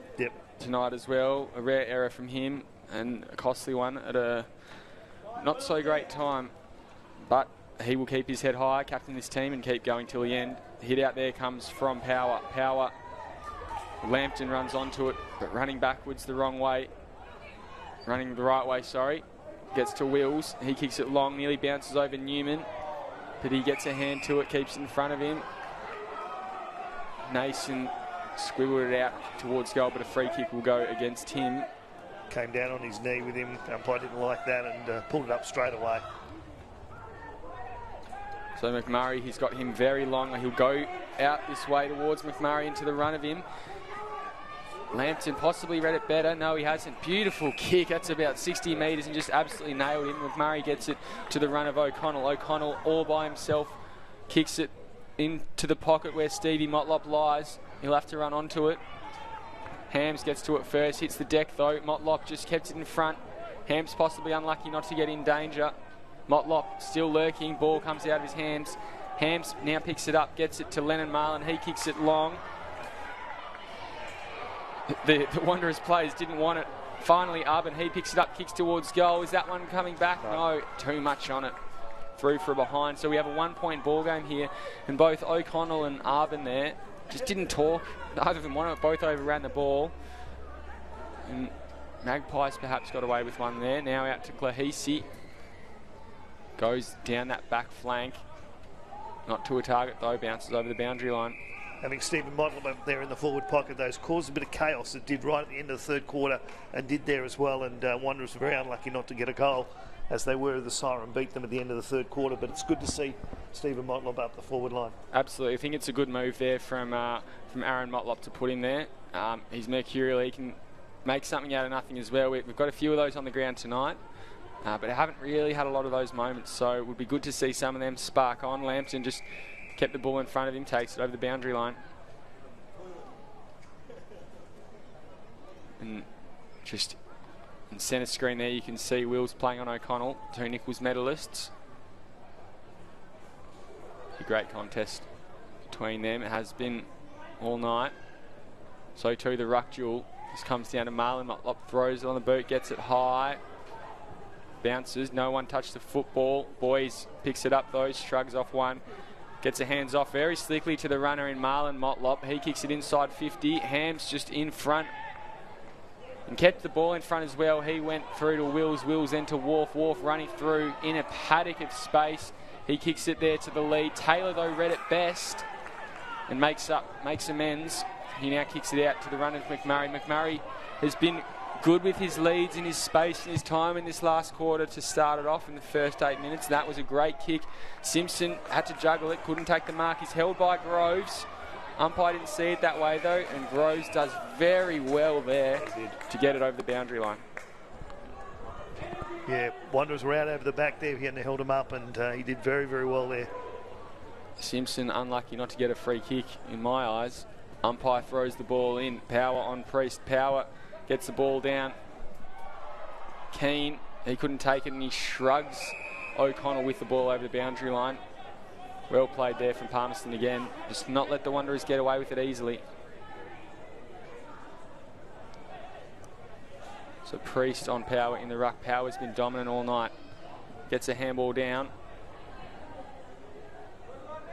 tonight as well. A rare error from him, and a costly one at a not so great time. But he will keep his head high, captain this team, and keep going till the end. Hit out there comes from Power. Power, Lambton runs onto it, but running backwards the wrong way. Running the right way, sorry. Gets to Wills. He kicks it long, nearly bounces over Newman, but he gets a hand to it, keeps it in front of him. Nason squibbled it out towards goal, but a free kick will go against him. Came down on his knee with him. Umpire didn't like that and pulled it up straight away. So McMurray, he's got him very long. He'll go out this way towards McMurray into the run of him. Lambton possibly read it better. No, he hasn't. Beautiful kick. That's about 60 metres and just absolutely nailed him. McMurray gets it to the run of O'Connell. O'Connell all by himself kicks it into the pocket where Stevie Motlop lies. He'll have to run onto it. Hams gets to it first. Hits the deck though. Motlop just kept it in front. Hams possibly unlucky not to get in danger. Motlop still lurking. Ball comes out of his hands. Hams now picks it up. Gets it to Lennon Marlin. He kicks it long. The Wanderers players didn't want it. Finally, Arben, he picks it up, kicks towards goal. Is that one coming back? No, too much on it. Through for a behind. So we have a 1-point ball game here. And both O'Connell and Arben there just didn't talk. Neither of them wanted it. Both overran the ball. And Magpies perhaps got away with one there. Now out to Clahisi. Goes down that back flank. Not to a target though. Bounces over the boundary line. Having Stephen Motlop up there in the forward pocket, those caused a bit of chaos. It did right at the end of the third quarter and did there as well. And Wanderers were very unlucky not to get a goal, as they were. The siren beat them at the end of the third quarter. But it's good to see Stephen Motlop up the forward line. Absolutely. I think it's a good move there from Aaron Motlop to put him there. He's mercurial. He can make something out of nothing as well. We've got a few of those on the ground tonight. But I haven't really had a lot of those moments. So it would be good to see some of them spark on. Lambton just kept the ball in front of him, takes it over the boundary line. And just in centre screen there, you can see Wills playing on O'Connell, two Nichols medalists. A great contest between them. It has been all night. So too the ruck duel. This comes down to Marlon. Motlop throws it on the boot, gets it high. Bounces, no one touched the football. Boys picks it up though, shrugs off one. Gets the hands off very slickly to the runner in Marlon Motlop. He kicks it inside 50. Hams just in front. And kept the ball in front as well. He went through to Wills. Wills then to Wharf. Wharf running through in a paddock of space. He kicks it there to the lead. Taylor though read it best and makes amends. He now kicks it out to the runner McMurray. McMurray has been good with his leads and his space and his time in this last quarter to start it off in the first 8 minutes. That was a great kick. Simpson had to juggle it, couldn't take the mark. He's held by Groves. Umpire didn't see it that way though, and Groves does very well there to get it over the boundary line. Yeah, Wanderers were out over the back there. He held him up, and he did very, very well there. Simpson unlucky not to get a free kick in my eyes. Umpire throws the ball in. Power on Priest. Power gets the ball down. Keane, he couldn't take it and he shrugs O'Connell with the ball over the boundary line. Well played there from Palmerston again. Just not let the Wanderers get away with it easily. So Priest on Power in the ruck. Power's been dominant all night. Gets a handball down.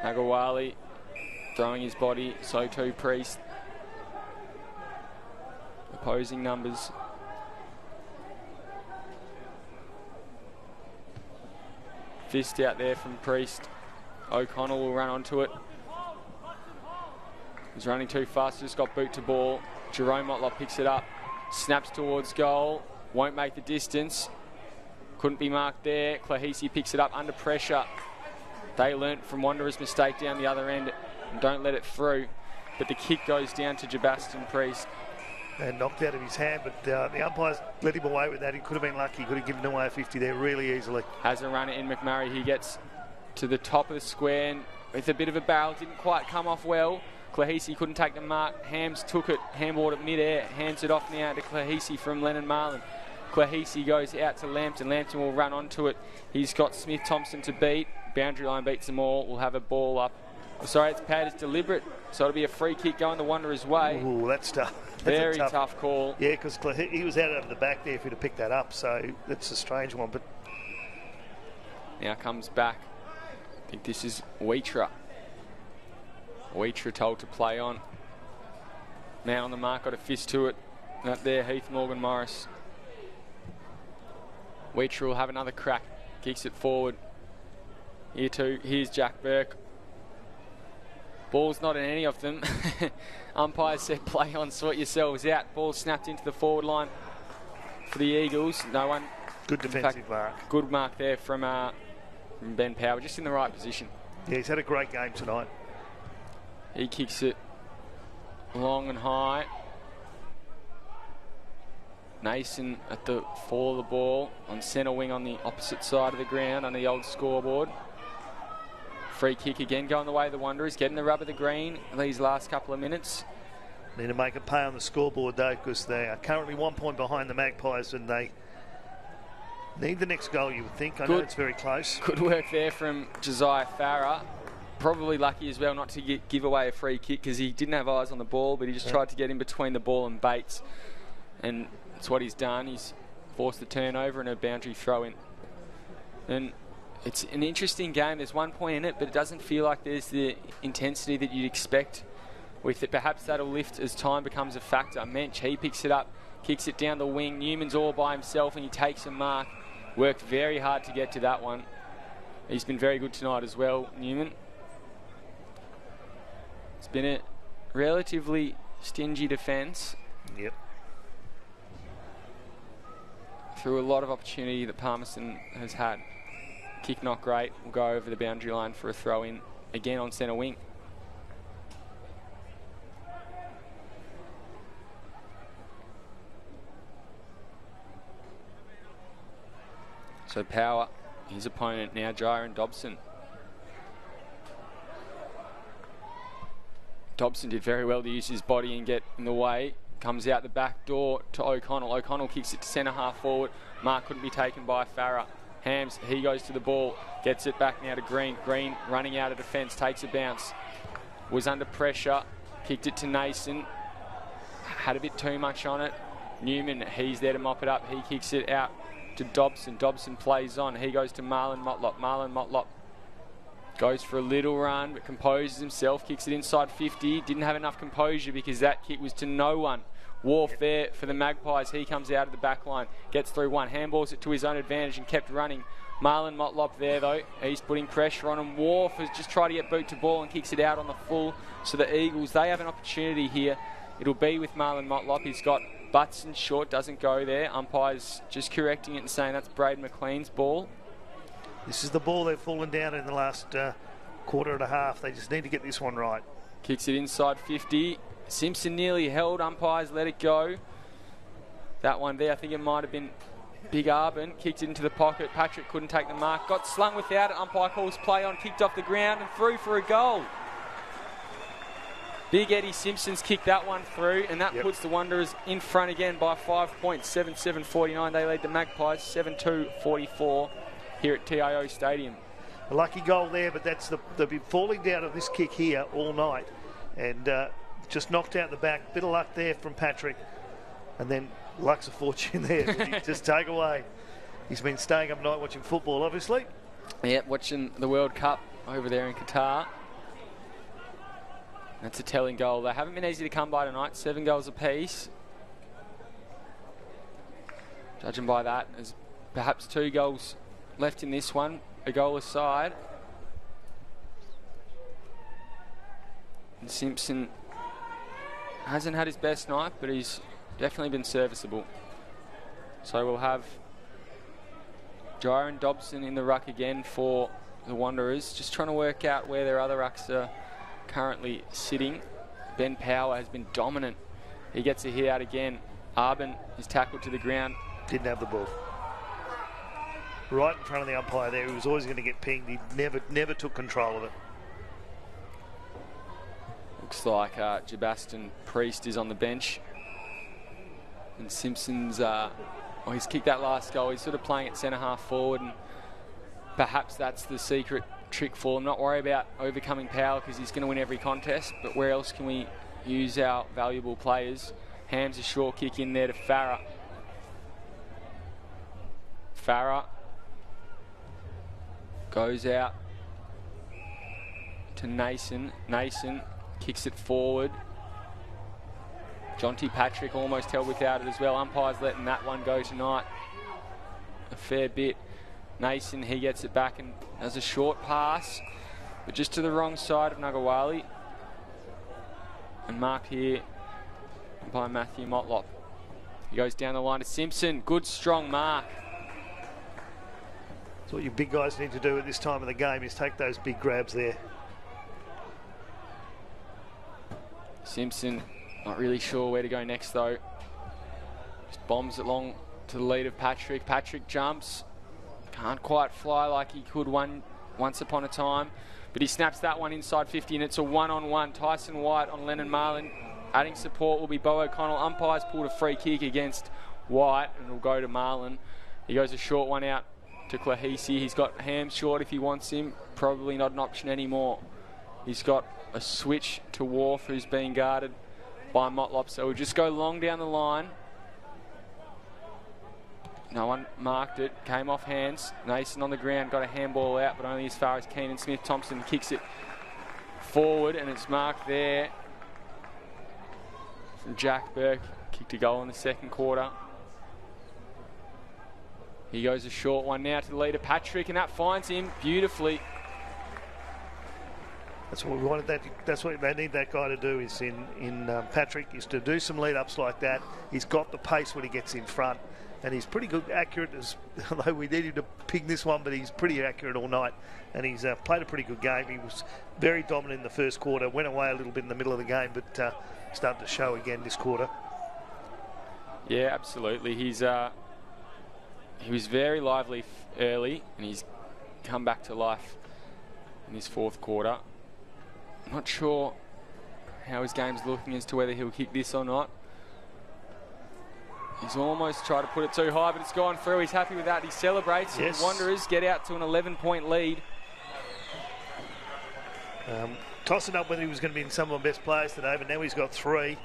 Agawali throwing his body. So too Priest. Opposing numbers. Fist out there from Priest. O'Connell will run onto it. He's running too fast, just got boot to ball. Jerome Motlop picks it up. Snaps towards goal. Won't make the distance. Couldn't be marked there. Clahisi picks it up under pressure. They learnt from Wanderers' mistake down the other end and don't let it through. But the kick goes down to Jabaston Priest. and knocked out of his hand, but the umpires let him away with that. He could have been lucky. He could have given away a 50 there really easily. Has a run in McMurray. He gets to the top of the square and with a bit of a barrel. Didn't quite come off well. Clahisi couldn't take the mark. Hams took it, handballed it mid-air, hands it off now to Clahisi from Lennon Marlin. Clahisi goes out to Lambton. Lambton will run onto it. He's got Smith Thompson to beat. Boundary line beats them all. We'll have a ball up. Sorry, it's Pat. It's deliberate. So it'll be a free kick going the Wanderers' way. Ooh, that's tough. Very tough call. Yeah, because he was out over the back there if he'd have picked that up. So that's a strange one. But now comes back. I think this is Wheatra. Wheatra told to play on. Man on the mark, got a fist to it. Up there, Heath Morgan Morris. Wheatra will have another crack. Kicks it forward. Here too. Here's Jack Burke. Ball's not in any of them. Umpires said play on, sort yourselves out. Ball snapped into the forward line for the Eagles. No one. Good defensive mark. Good mark there from Ben Power, just in the right position. Yeah, he's had a great game tonight. He kicks it long and high. Nason at the fall of the ball on centre wing on the opposite side of the ground on the old scoreboard. Free kick again going the way of the Wanderers, getting the rub of the green these last couple of minutes. Need to make a pay on the scoreboard though, because they are currently 1 point behind the Magpies and they need the next goal, you would think. I know it's very close. Good work there from Josiah Farah. Probably lucky as well not to give away a free kick because he didn't have eyes on the ball, but he just tried to get in between the ball and Bates. And that's what he's done. He's forced the turnover and a boundary throw in. And it's an interesting game. There's 1 point in it, but it doesn't feel like there's the intensity that you'd expect with it. Perhaps that'll lift as time becomes a factor. Mensch, he picks it up, kicks it down the wing. Newman's all by himself and he takes a mark. Worked very hard to get to that one. He's been very good tonight as well, Newman. It's been a relatively stingy defence. Yep. Through a lot of opportunity that Palmerston has had. Kick not great. We'll go over the boundary line for a throw in again on centre wing. So Power, his opponent now, Jaron Dobson. Dobson did very well to use his body and get in the way. Comes out the back door to O'Connell. O'Connell kicks it to centre half forward. Mark couldn't be taken by Farah. Hams, he goes to the ball. Gets it back now to Green. Green running out of defence, takes a bounce. Was under pressure. Kicked it to Nason. Had a bit too much on it. Newman, he's there to mop it up. He kicks it out to Dobson. Dobson plays on. He goes to Marlon Motlop. Marlon Motlop goes for a little run, but composes himself. Kicks it inside 50. Didn't have enough composure because that kick was to no one. Wharf there for the Magpies. He comes out of the back line. Gets through one. Handballs it to his own advantage and kept running. Marlon Motlop there though. He's putting pressure on him. Wharf has just tried to get boot to ball and kicks it out on the full. So the Eagles, they have an opportunity here. It'll be with Marlon Motlop. He's got butts and short. Doesn't go there. Umpires just correcting it and saying that's Braden McLean's ball. This is the ball they've fallen down in the last quarter and a half. They just need to get this one right. Kicks it inside 50. Simpson nearly held. Umpires let it go. That one there, I think it might have been Big Arbin. Kicked it into the pocket. Patrick couldn't take the mark. Got slung without it. Umpire calls play on. Kicked off the ground and through for a goal. Big Eddie Simpson's kicked that one through, and that puts the Wanderers in front again by 5 points. 7-7-49. They lead the Magpies 7-2-44 here at TIO Stadium. A lucky goal there, but they've been falling down on this kick here all night. And just knocked out the back. Bit of luck there from Patrick. And then luck's a fortune there. Just take away. He's been staying up night watching football, obviously. Yeah, watching the World Cup over there in Qatar. That's a telling goal. They haven't been easy to come by tonight. 7 goals apiece. Judging by that, there's perhaps 2 goals left in this one. A goal aside. And Simpson hasn't had his best night, but he's definitely been serviceable. So we'll have Jaron Dobson in the ruck again for the Wanderers. Just trying to work out where their other rucks are currently sitting. Ben Power has been dominant He gets a hit out again. Arbin is tackled to the ground. Didn't have the ball. Right in front of the umpire there. He was always going to get pinged. He never took control of it. Looks like Jabaston Priest is on the bench. And Simpson's, he's kicked that last goal. He's sort of playing at centre half forward, and perhaps that's the secret trick for him. Not worry about overcoming power because he's going to win every contest, but where else can we use our valuable players? Hams a short kick in there to Farah. Farah goes out to Nason. Nason kicks it forward. Jonty Patrick almost held without it as well. Umpire's letting that one go tonight a fair bit. Nason, he gets it back and has a short pass, but just to the wrong side of Ngawali. And marked here by Matthew Motlop. He goes down the line to Simpson. Good, strong mark. That's what you big guys need to do at this time of the game, is take those big grabs there. Simpson, not really sure where to go next though. Just bombs it long to the lead of Patrick. Patrick jumps. Can't quite fly like he could once upon a time. But he snaps that one inside 50 and it's a one-on-one. Tyson White on Lennon Marlin. Adding support will be Bo O'Connell. Umpire's pulled a free kick against White and it'll go to Marlin. He goes a short one out to Clahisi. He's got Hams short if he wants him. Probably not an option anymore. He's got a switch to Wharf, who's being guarded by Motlop. So we'll just go long down the line. No one marked it. Came off hands. Nason on the ground. Got a handball out, but only as far as Keenan Smith-Thompson kicks it forward, and it's marked there from Jack Burke. Kicked a goal in the second quarter. He goes a short one now to the leader, Patrick, and that finds him beautifully. That's what we wanted. That's what they need that guy to do. Is in Patrick is to do some lead ups like that. He's got the pace when he gets in front, and he's pretty good, accurate. Although we need him to ping this one, but he's pretty accurate all night, and he's played a pretty good game. He was very dominant in the first quarter. Went away a little bit in the middle of the game, but started to show again this quarter. Yeah, absolutely. He was very lively early, and he's come back to life in his fourth quarter. Not sure how his game's looking as to whether he'll kick this or not. He's almost tried to put it too high, but it's gone through. He's happy with that. He celebrates. Yes. The Wanderers get out to an 11-point lead. Tossing up whether he was going to be in some of the best players today, but now he's got three.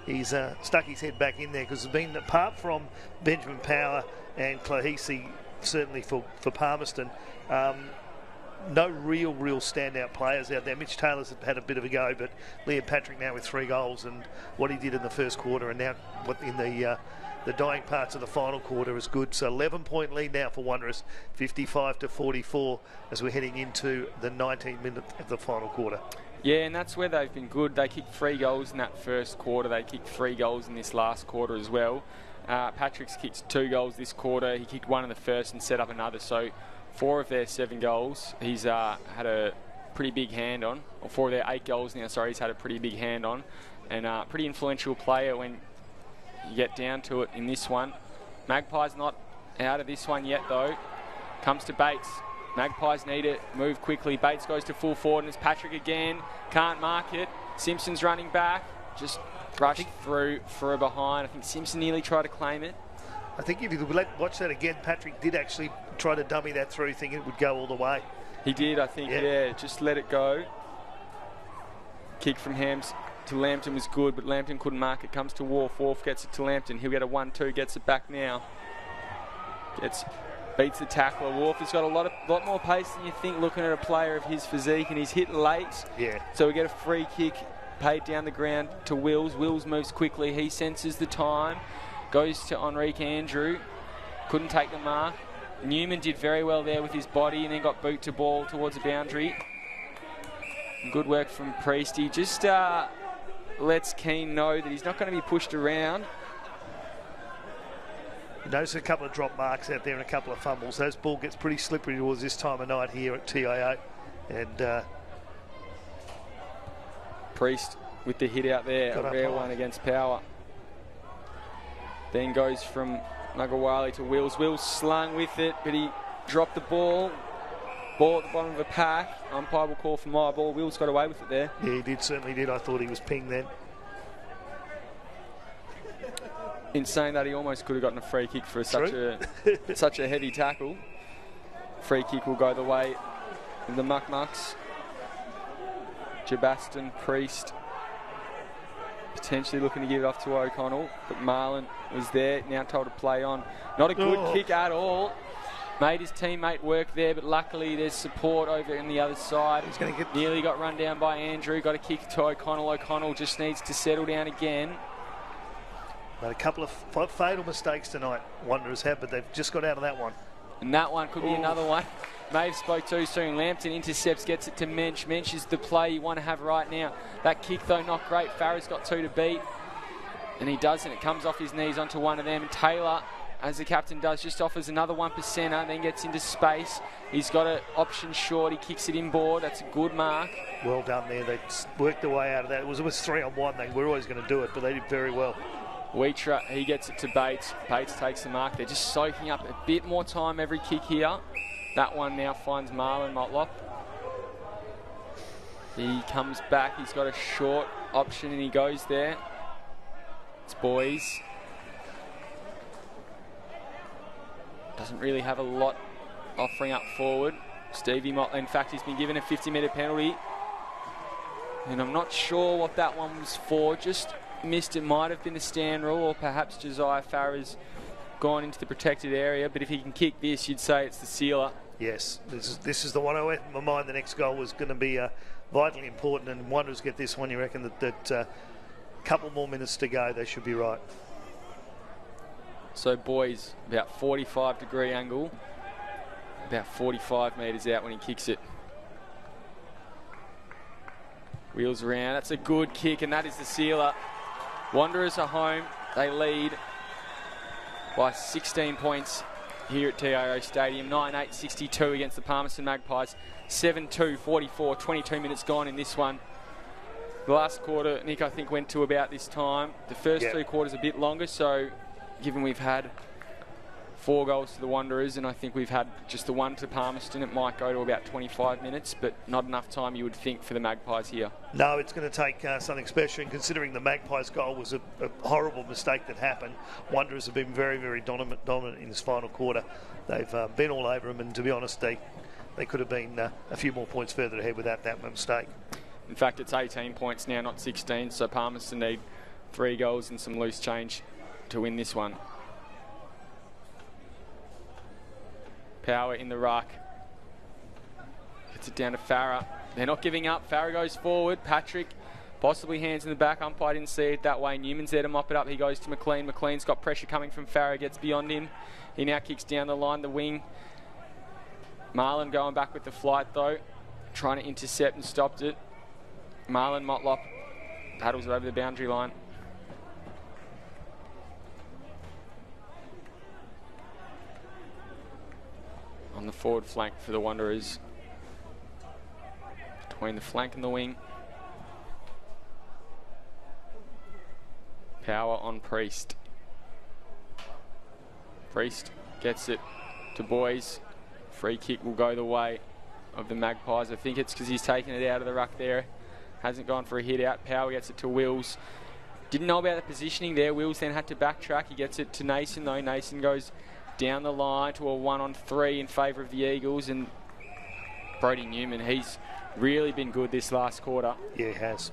He's stuck his head back in there because it's been, apart from Benjamin Power and Clahisi, certainly for Palmerston, no real standout players out there. Mitch Taylor's had a bit of a go, but Liam Patrick now with 3 goals, and what he did in the first quarter and now what in the dying parts of the final quarter is good. So 11-point lead now for Wanderers, 55-44 as we're heading into the 19th minute of the final quarter. Yeah, and that's where they've been good. They kicked 3 goals in that first quarter. They kicked 3 goals in this last quarter as well. Patrick's kicked 2 goals this quarter. He kicked 1 in the first and set up another. So 4 of their 7 goals he's had a pretty big hand on. Or 4 of their 8 goals now, sorry, he's had a pretty big hand on. And pretty influential player when you get down to it in this one. Magpies not out of this one yet though. Comes to Bates. Magpies need to move quickly. Bates goes to full forward and it's Patrick again. Can't mark it. Simpson's running back. Just rushed through for a behind. I think Simpson nearly tried to claim it. I think if you watch that again, Patrick did actually try to dummy that through, thinking it would go all the way. He did, I think, yeah. Just let it go. Kick from Hams to Lambton was good, but Lambton couldn't mark it. Comes to Wharf. Wharf gets it to Lambton. He'll get a 1-2, gets it back now. Beats the tackler. Wharf has got a lot more pace than you think looking at a player of his physique, and he's hit late. Yeah. So we get a free kick paid down the ground to Wills. Wills moves quickly. He senses the time. Goes to Enrique Andrew. Couldn't take the mark. Newman did very well there with his body and then got boot to ball towards the boundary. Good work from Priest. He just lets Keane know that he's not going to be pushed around. Notice a couple of drop marks out there and a couple of fumbles. Those ball gets pretty slippery towards this time of night here at TIO. And Priest with the hit out there, a rare one against Power. Then goes from Nagawali to Wills. Wills slung with it, but he dropped the ball. Ball at the bottom of the pack. Umpire will call for my ball. Wills got away with it there. Yeah, he did, certainly did. I thought he was pinged then. In saying that, he almost could have gotten a free kick for such a heavy tackle. Free kick will go the way of the Muck-Mucks. Jabaston, Priest, potentially looking to give it off to O'Connell, but Marlin was there, now told to play on. Not a good kick at all. Made his teammate work there, but luckily there's support over on the other side. He's going to get... Nearly got run down by Andrew. Got a kick to O'Connell. O'Connell just needs to settle down again. Made a couple of fatal mistakes tonight, Wanderers have, but they've just got out of that one. And that one could be another one. Maeve spoke too soon. Lambton intercepts, gets it to Mensch. Mensch is the play you want to have right now. That kick, though, not great. Farrah's got 2 to beat. And he doesn't. It comes off his knees onto one of them. And Taylor, as the captain does, just offers another 1%er and then gets into space. He's got an option short. He kicks it inboard. That's a good mark. Well done there. They worked their way out of that. It was 3-on-1. They were always going to do it, but they did very well. Wheatra, he gets it to Bates. Bates takes the mark. They're just soaking up a bit more time every kick here. That one now finds Marlon Motlop. He comes back. He's got a short option and he goes there. It's Boys. Doesn't really have a lot offering up forward. Stevie Motlop, in fact, he's been given a 50-metre penalty. And I'm not sure what that one was for. Just missed. It might have been the stand rule, or perhaps Josiah Farrah's gone into the protected area, but if he can kick this, you'd say it's the sealer. Yes, this is the one. I had in my mind the next goal was going to be vitally important, and Wanderers get this one. You reckon that a couple more minutes to go, they should be right. So Boys, about 45-degree angle, about 45 metres out when he kicks it. Wheels around. That's a good kick, and that is the sealer. Wanderers are home. They lead by 16 points here at TIO Stadium. 9-8-62 against the Palmerston Magpies. 7-2, 44, 22 minutes gone in this one. The last quarter, Nick, I think went to about this time. The first 3 quarters a bit longer, so given we've had 4 goals to the Wanderers, and I think we've had just the one to Palmerston, it might go to about 25 minutes, but not enough time, you would think, for the Magpies here. No, it's going to take something special, and considering the Magpies' goal was a horrible mistake that happened, Wanderers have been very, very dominant in this final quarter. They've been all over them, and to be honest, they could have been a few more points further ahead without that mistake. In fact, it's 18 points now, not 16, so Palmerston need 3 goals and some loose change to win this one. Power in the ruck. Gets it down to Farrah. They're not giving up. Farrah goes forward. Patrick possibly hands in the back. Umpire didn't see it that way. Newman's there to mop it up. He goes to McLean. McLean's got pressure coming from Farrah. Gets beyond him. He now kicks down the line, the wing. Marlon going back with the flight though. Trying to intercept and stopped it. Marlon Motlop paddles it over the boundary line. On the forward flank for the Wanderers. Between the flank and the wing. Power on Priest. Priest gets it to Boys. Free kick will go the way of the Magpies. I think it's because he's taken it out of the ruck there. Hasn't gone for a hit out. Power gets it to Wills. Didn't know about the positioning there. Wills then had to backtrack. He gets it to Nason though. Nason goes down the line to a 1-on-3 in favour of the Eagles, and Brody Newman, he's really been good this last quarter. Yeah, he has.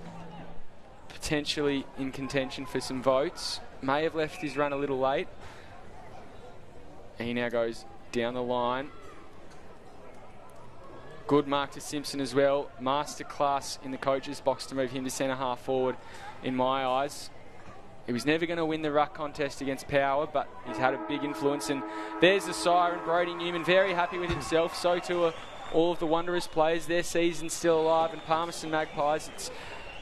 Potentially in contention for some votes. May have left his run a little late. And he now goes down the line. Good mark to Simpson as well. Masterclass in the coach's box to move him to centre half forward in my eyes. He was never going to win the ruck contest against Power, but he's had a big influence. And there's the siren. Brody Newman very happy with himself. So too are all of the Wanderers players. Their season's still alive. And Palmerston Magpies, it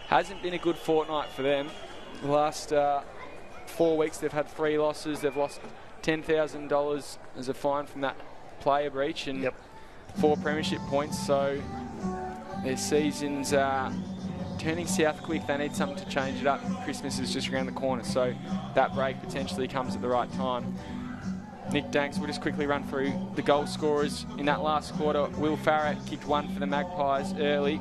hasn't been a good fortnight for them. The last 4 weeks they've had 3 losses. They've lost $10,000 as a fine from that player breach and 4 premiership points. So their season's 10 turning south quick. They need something to change it up. Christmas is just around the corner, so that break potentially comes at the right time. Nick Danks will just quickly run through the goal scorers in that last quarter. Will Farrett kicked one for the Magpies early,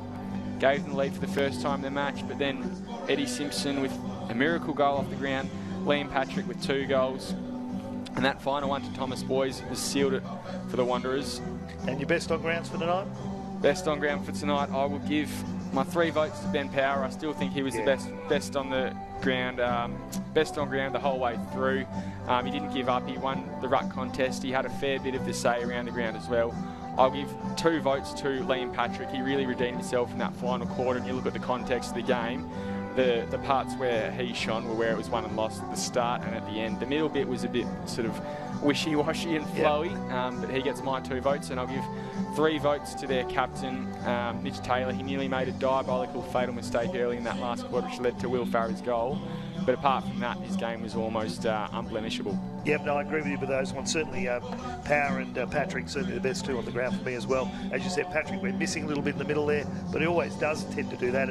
gave them the lead for the first time in the match, but then Eddie Simpson with a miracle goal off the ground, Liam Patrick with 2 goals, and that final one to Thomas Boys has sealed it for the Wanderers. And your best on grounds for tonight? Best on ground for tonight, I will give my 3 votes to Ben Power. I still think he was the best on the ground, best on ground the whole way through. He didn't give up. He won the ruck contest. He had a fair bit of the say around the ground as well. I'll give 2 votes to Liam Patrick. He really redeemed himself in that final quarter, and you look at the context of the game. The parts where he shone were where it was won and lost at the start and at the end. The middle bit was a bit sort of wishy-washy and flowy, but he gets my 2 votes, and I'll give 3 votes to their captain, Mitch Taylor. He nearly made a diabolical fatal mistake early in that last quarter, which led to Will Farrell's goal. But apart from that, his game was almost unblemishable. Yep, no, I agree with you with those ones. Certainly Power and Patrick, certainly the best 2 on the ground for me as well. As you said, Patrick went missing a little bit in the middle there, but he always does tend to do that.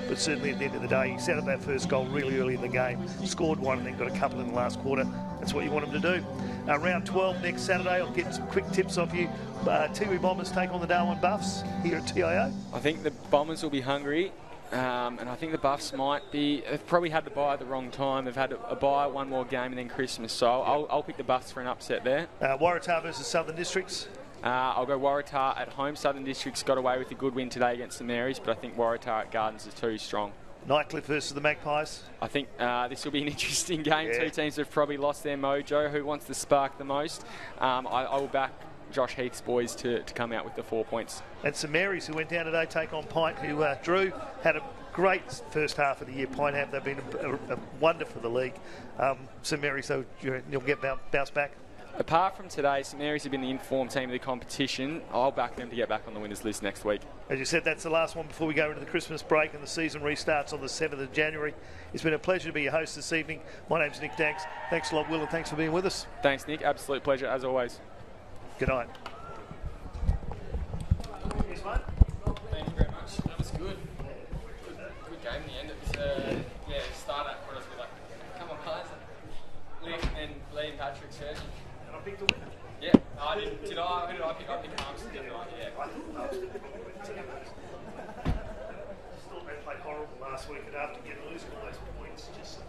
But certainly at the end of the day, he set up that first goal really early in the game, scored 1 and then got a couple in the last quarter. That's what you want him to do. Round 12 next Saturday. I'll get some quick tips off you. Tiwi Bombers take on the Darwin Buffs here at TIO. I think the Bombers will be hungry. And I think the Buffs might be, they've probably had to buy at the wrong time. They've had a buy, 1 more game and then Christmas. So I'll pick the Buffs for an upset there. Waratah versus Southern Districts. I'll go Waratah at home. Southern Districts got away with a good win today against the Marys, but I think Waratah at Gardens is too strong. Nightcliff versus the Magpies. I think this will be an interesting game. 2 teams have probably lost their mojo. Who wants the spark the most? I will back Josh Heath's boys to come out with the 4 points. And St Mary's, who went down today, take on Pint, who Drew had a great first half of the year. Pint have, they've been a wonder for the league. St Mary's, so you'll get bounced back. Apart from today, St Mary's have been the informed team of the competition. I'll back them to get back on the winners list next week. As you said, that's the last one before we go into the Christmas break and the season restarts on the 7th of January. It's been a pleasure to be your host this evening. My name's Nick Danks. Thanks a lot, Will, and thanks for being with us. Thanks, Nick. Absolute pleasure, as always. Good night. Cheers, mate. Thank you very much. That was good. Good game in the end. It was, start at what else we like. Come on, guys. Liam and Liam Patrick first. And I picked the winner. Yeah. I did. Who did I pick? I picked Palmerston, didn't I? Yeah. I thought Palmerston thought they played horrible last week, and after getting losing all those points, just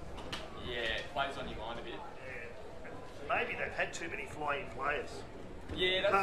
it plays on your mind a bit. Yeah. Maybe they've had too many flying players. Yeah, that's